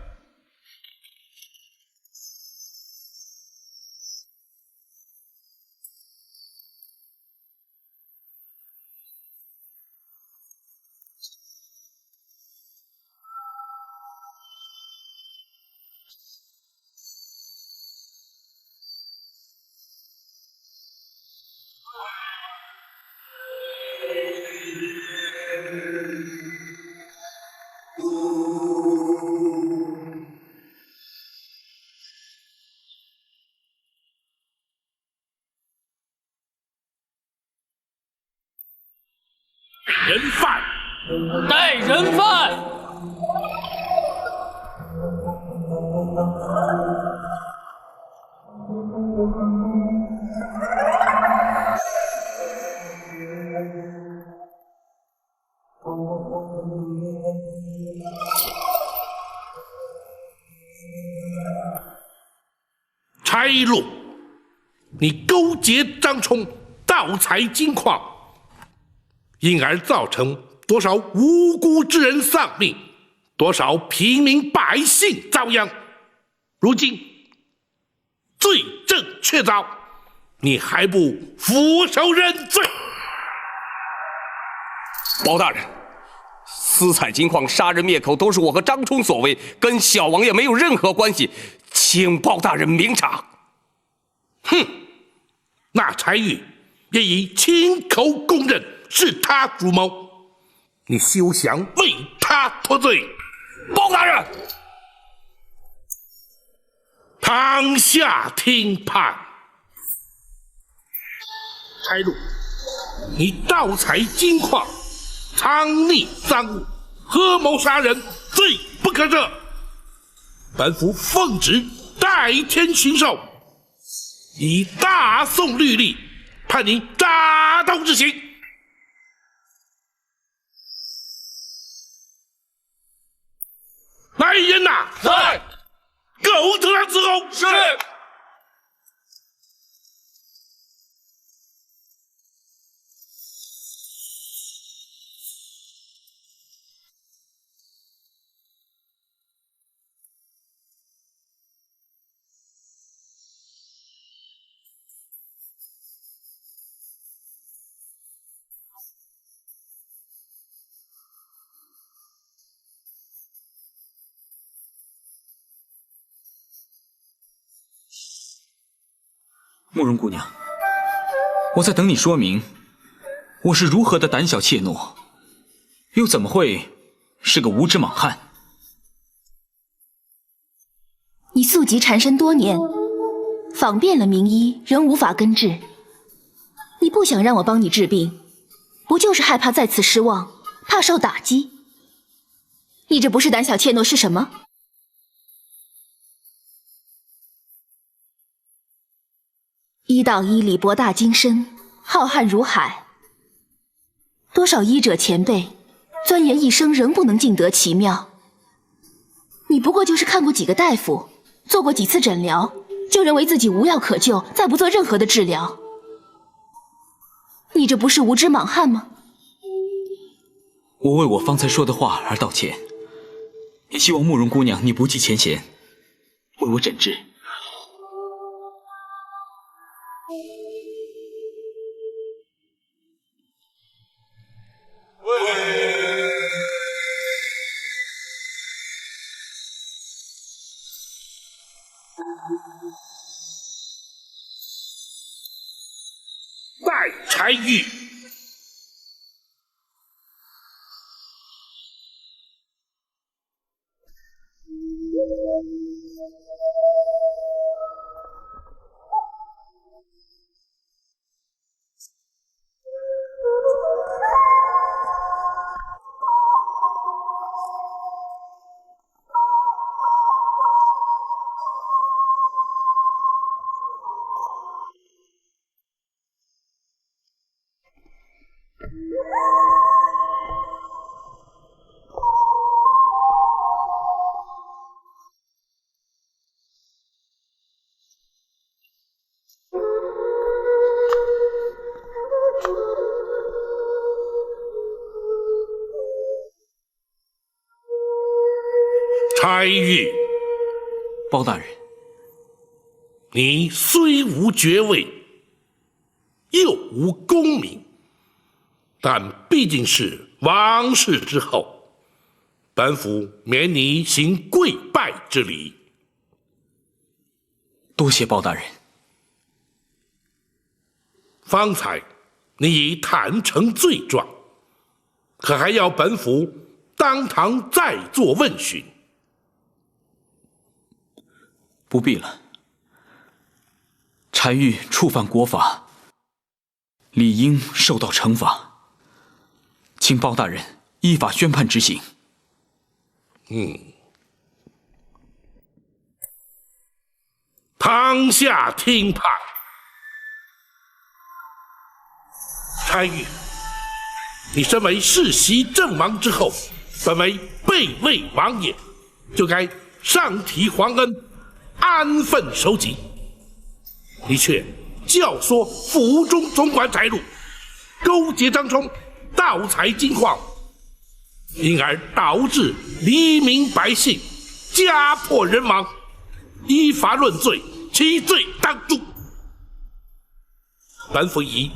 人犯，带人犯。柴禄，你勾结张冲，盗采金矿，因而造成多少无辜之人丧命，多少平民百姓遭殃。如今罪证确凿，你还不俯首认罪？包大人，私采金矿、杀人灭口都是我和张冲所为，跟小王爷没有任何关系，请包大人明察。哼，那柴玉也已亲口供认是他主谋，你休想为他脱罪。包大人，堂下听判。柴禄，你盗采金矿，藏匿赃物，合谋杀人，罪不可赦。本府奉旨代天巡狩，以大宋律例判你铡刀之刑。来人呐！在。狗头上伺候。是。慕容姑娘，我在等你说明，我是如何的胆小怯懦，又怎么会是个无知莽汉？你素疾缠身多年，访遍了名医，仍无法根治。你不想让我帮你治病，不就是害怕再次失望，怕受打击？你这不是胆小怯懦是什么？医道医理博大精深，浩瀚如海，多少医者前辈钻研一生仍不能尽得其妙。你不过就是看过几个大夫，做过几次诊疗，就认为自己无药可救，再不做任何的治疗。你这不是无知莽汉吗？我为我方才说的话而道歉，也希望慕容姑娘你不计前嫌，为我诊治。待柴玉。柴玉，包大人，你虽无爵位，又无功名，但毕竟是王室之后，本府免你行跪拜之礼。多谢包大人。方才你已坦诚罪状，可还要本府当堂再做问询？不必了。柴玉触犯国法，理应受到惩罚，请包大人依法宣判执行。堂下听判。柴玉，你身为世袭阵亡之后，本为备位王爷，就该上提皇恩，安分守己。你却教唆府中总管柴禄勾结张冲，盗采金矿，因而导致黎民百姓家破人亡，依法论罪，其罪当诛。本府以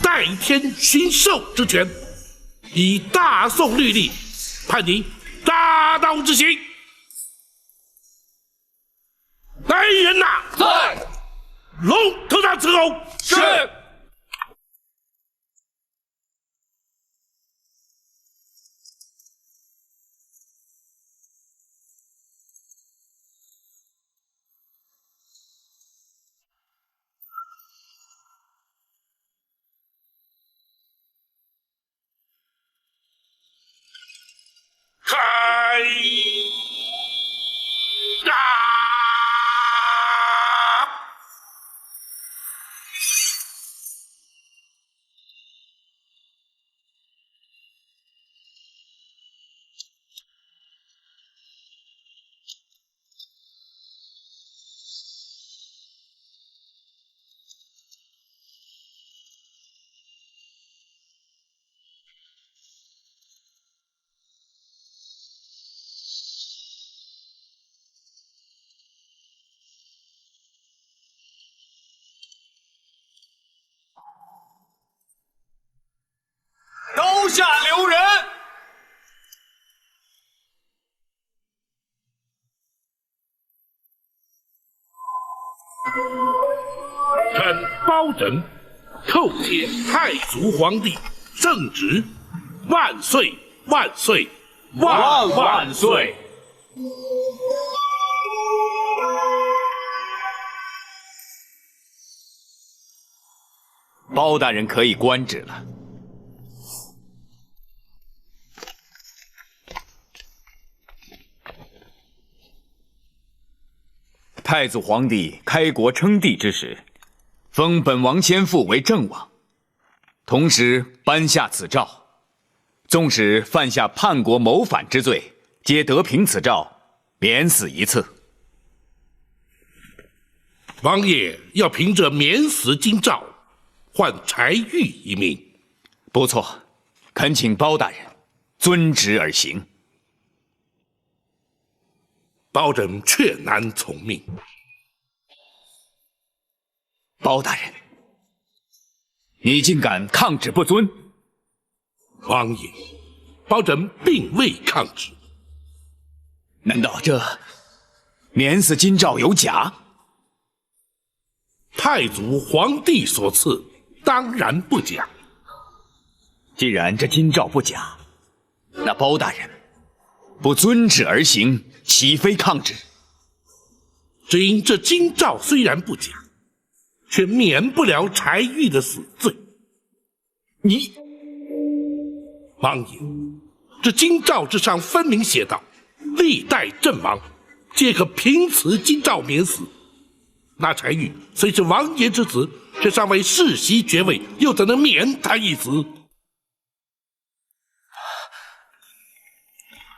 代天巡狩之权，以大宋律例判你大刀之刑。来人呐！在。龙头上伺候。是。开打！刀下留人！臣包拯叩谢太祖皇帝圣旨，万岁万岁万万岁！包大人可以官职了。太祖皇帝开国称帝之时，封本王先父为郑王，同时颁下此诏，纵使犯下叛国谋反之罪，皆得凭此诏免死一次。王爷要凭着免死金诏换柴玉一命。不错，恳请包大人遵旨而行。包拯却难从命。包大人，你竟敢抗旨不遵！王爷，包拯并未抗旨。难道这免死金诏有假？太祖皇帝所赐，当然不假。既然这金诏不假，那包大人不遵旨而行，岂非抗旨？只因这金诏虽然不假，却免不了柴玉的死罪。你，王爷，这金诏之上分明写道：历代阵亡，皆可凭此金诏免死。那柴玉虽是王爷之子，却尚未世袭爵位，又怎能免他一死？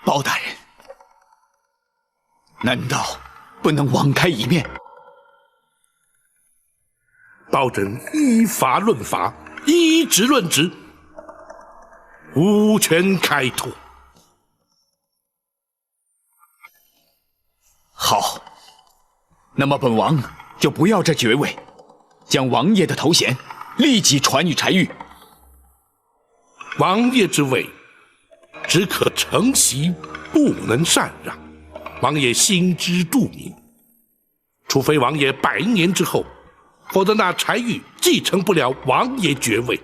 包大人，难道不能网开一面？包拯依法论法，依职论职，无权开脱。好，那么本王就不要这爵位，将王爷的头衔立即传与柴玉。王爷之位，只可承袭，不能禅让。王爷心知肚明，除非王爷100年之后，否则那柴玉继承不了王爷爵位。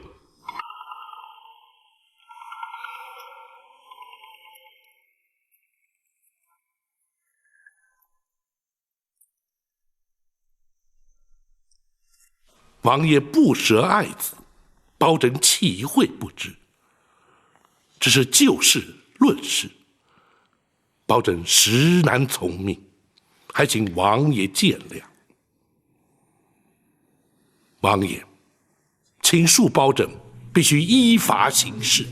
王爷不舍爱子，包拯岂会不知？只是就事论事，包拯实难从命，还请王爷见谅。王爷，请恕包拯必须依法行事。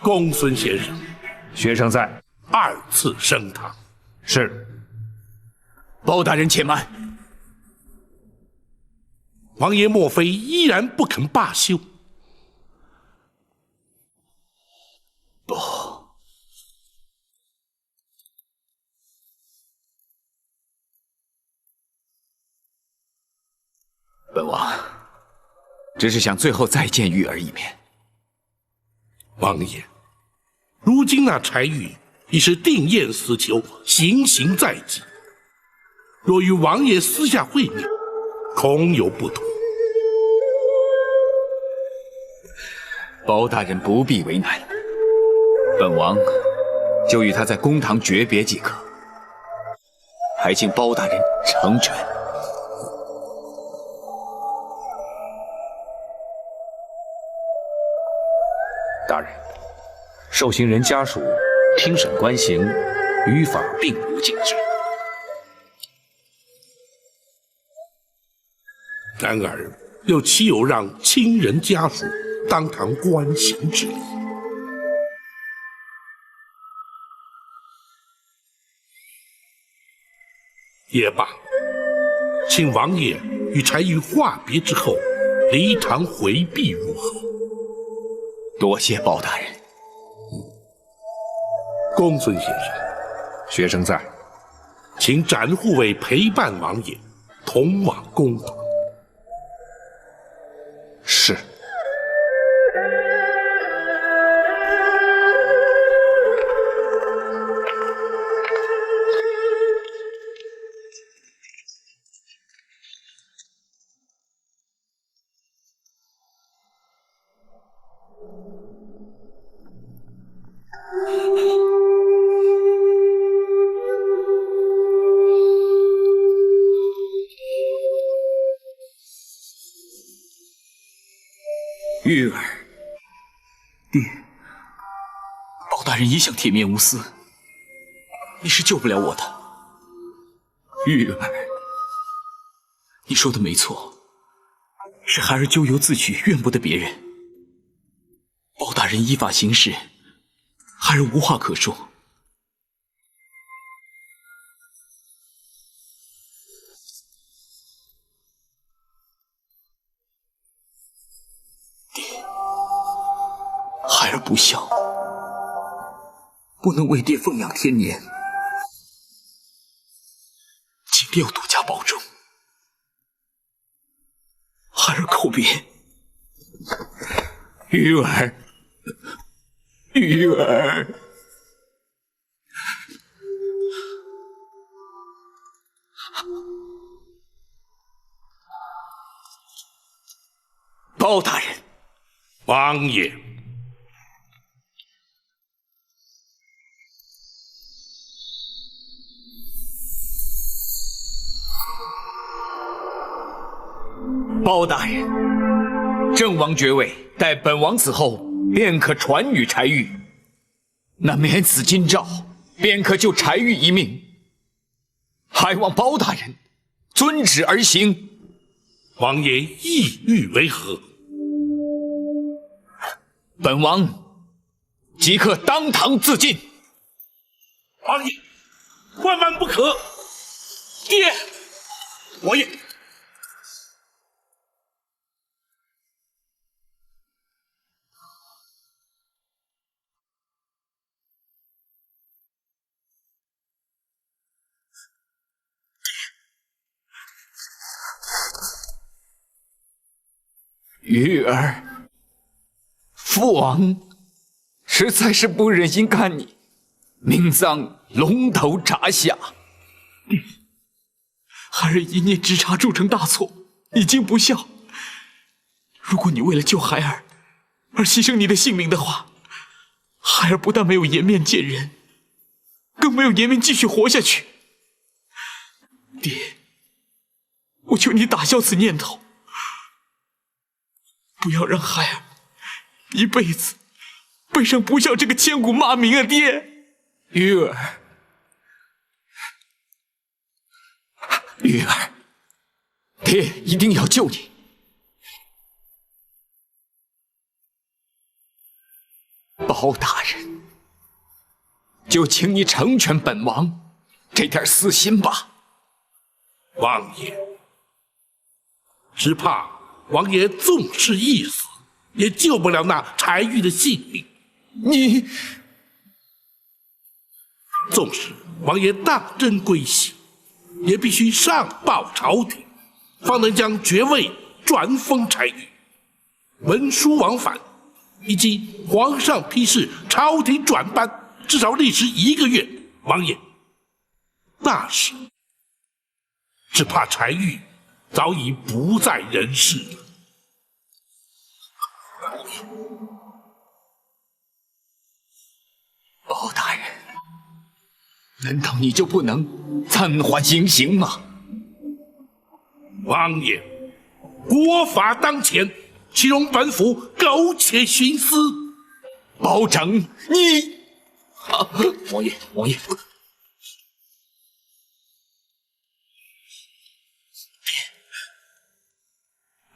公孙先生，学生在。 2次升堂。是。包大人且慢。王爷莫非依然不肯罢休？不。本王只是想最后再见玉儿一面。王爷，如今那柴玉已是定验死囚，行刑在即。若与王爷私下会面，恐有不妥。包大人不必为难，本王就与他在公堂诀别即可，还请包大人成全。大人，受刑人家属听审观刑，于法并无禁止。然而，又岂有让亲人家属当堂观刑之理？也罢，请王爷与柴玉话别之后，离堂回避如何？多谢包大人。公孙先生，学生在，请展护卫陪伴王爷，同往公堂。是。玉儿，爹，包大人一向铁面无私，你是救不了我的。玉儿，你说的没错，是孩儿咎由自取，怨不得别人。包大人依法行事，孩儿无话可说。爹，孩儿不孝，不能为爹奉养天年，请爹要多加保重。孩儿叩别。玉儿，玉儿，包大人，王爷，包大人，郑王爵位待本王死后便可传与柴玉，那免死金诏便可救柴玉一命，还望包大人遵旨而行。王爷意欲为何？本王即刻当堂自尽。王爷，万万不可！爹，王爷。玉儿，父王实在是不忍心看你命丧龙头铡下。孩儿一念之差铸成大错，已经不孝。如果你为了救孩儿而牺牲你的性命的话，孩儿不但没有颜面见人，更没有颜面继续活下去。爹，我求你打消此念头，不要让孩儿一辈子背上不孝这个千古骂名啊！爹，玉儿，玉儿，爹一定要救你。包大人，就请你成全本王这点私心吧。王爷，只怕王爷纵是一死，也救不了那柴玉的性命。你，纵使王爷当真归西，也必须上报朝廷，方能将爵位转封柴玉。文书往返，以及皇上批示朝廷转班，至少历时1个月。王爷，那时只怕柴玉早已不在人世了。包大人，难道你就不能暂缓行刑吗？王爷，国法当前，岂容本府苟且徇私？包拯，你……王爷，王爷，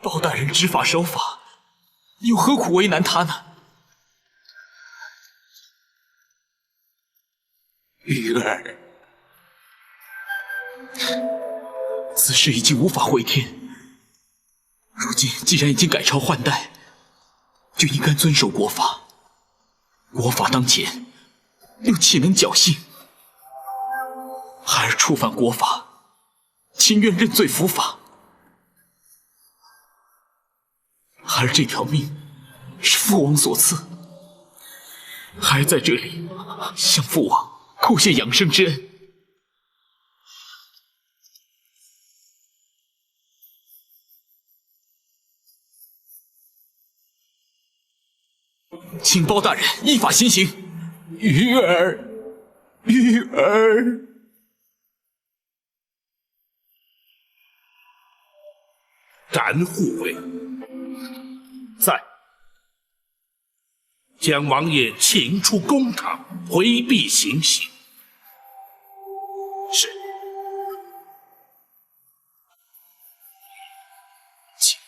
包大人执法守法，又何苦为难他呢？玉儿，此事已经无法回天。如今既然已经改朝换代，就应该遵守国法。国法当前，又岂能侥幸？孩儿触犯国法，情愿认罪伏法。孩儿这条命是父王所赐，孩儿在这里向父王叩谢养生之恩。请包大人依法行刑。玉儿，玉儿，斩护卫在，将王爷请出公堂，回避行刑。是。请。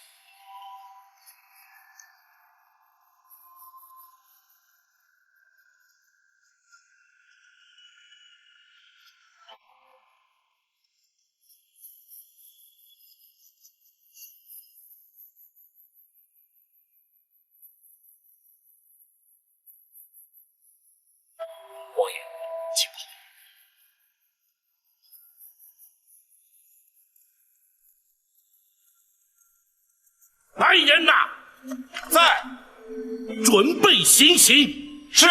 王爷，请报。来人呐！在，准备行刑。是。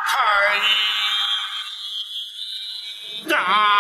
开！啊！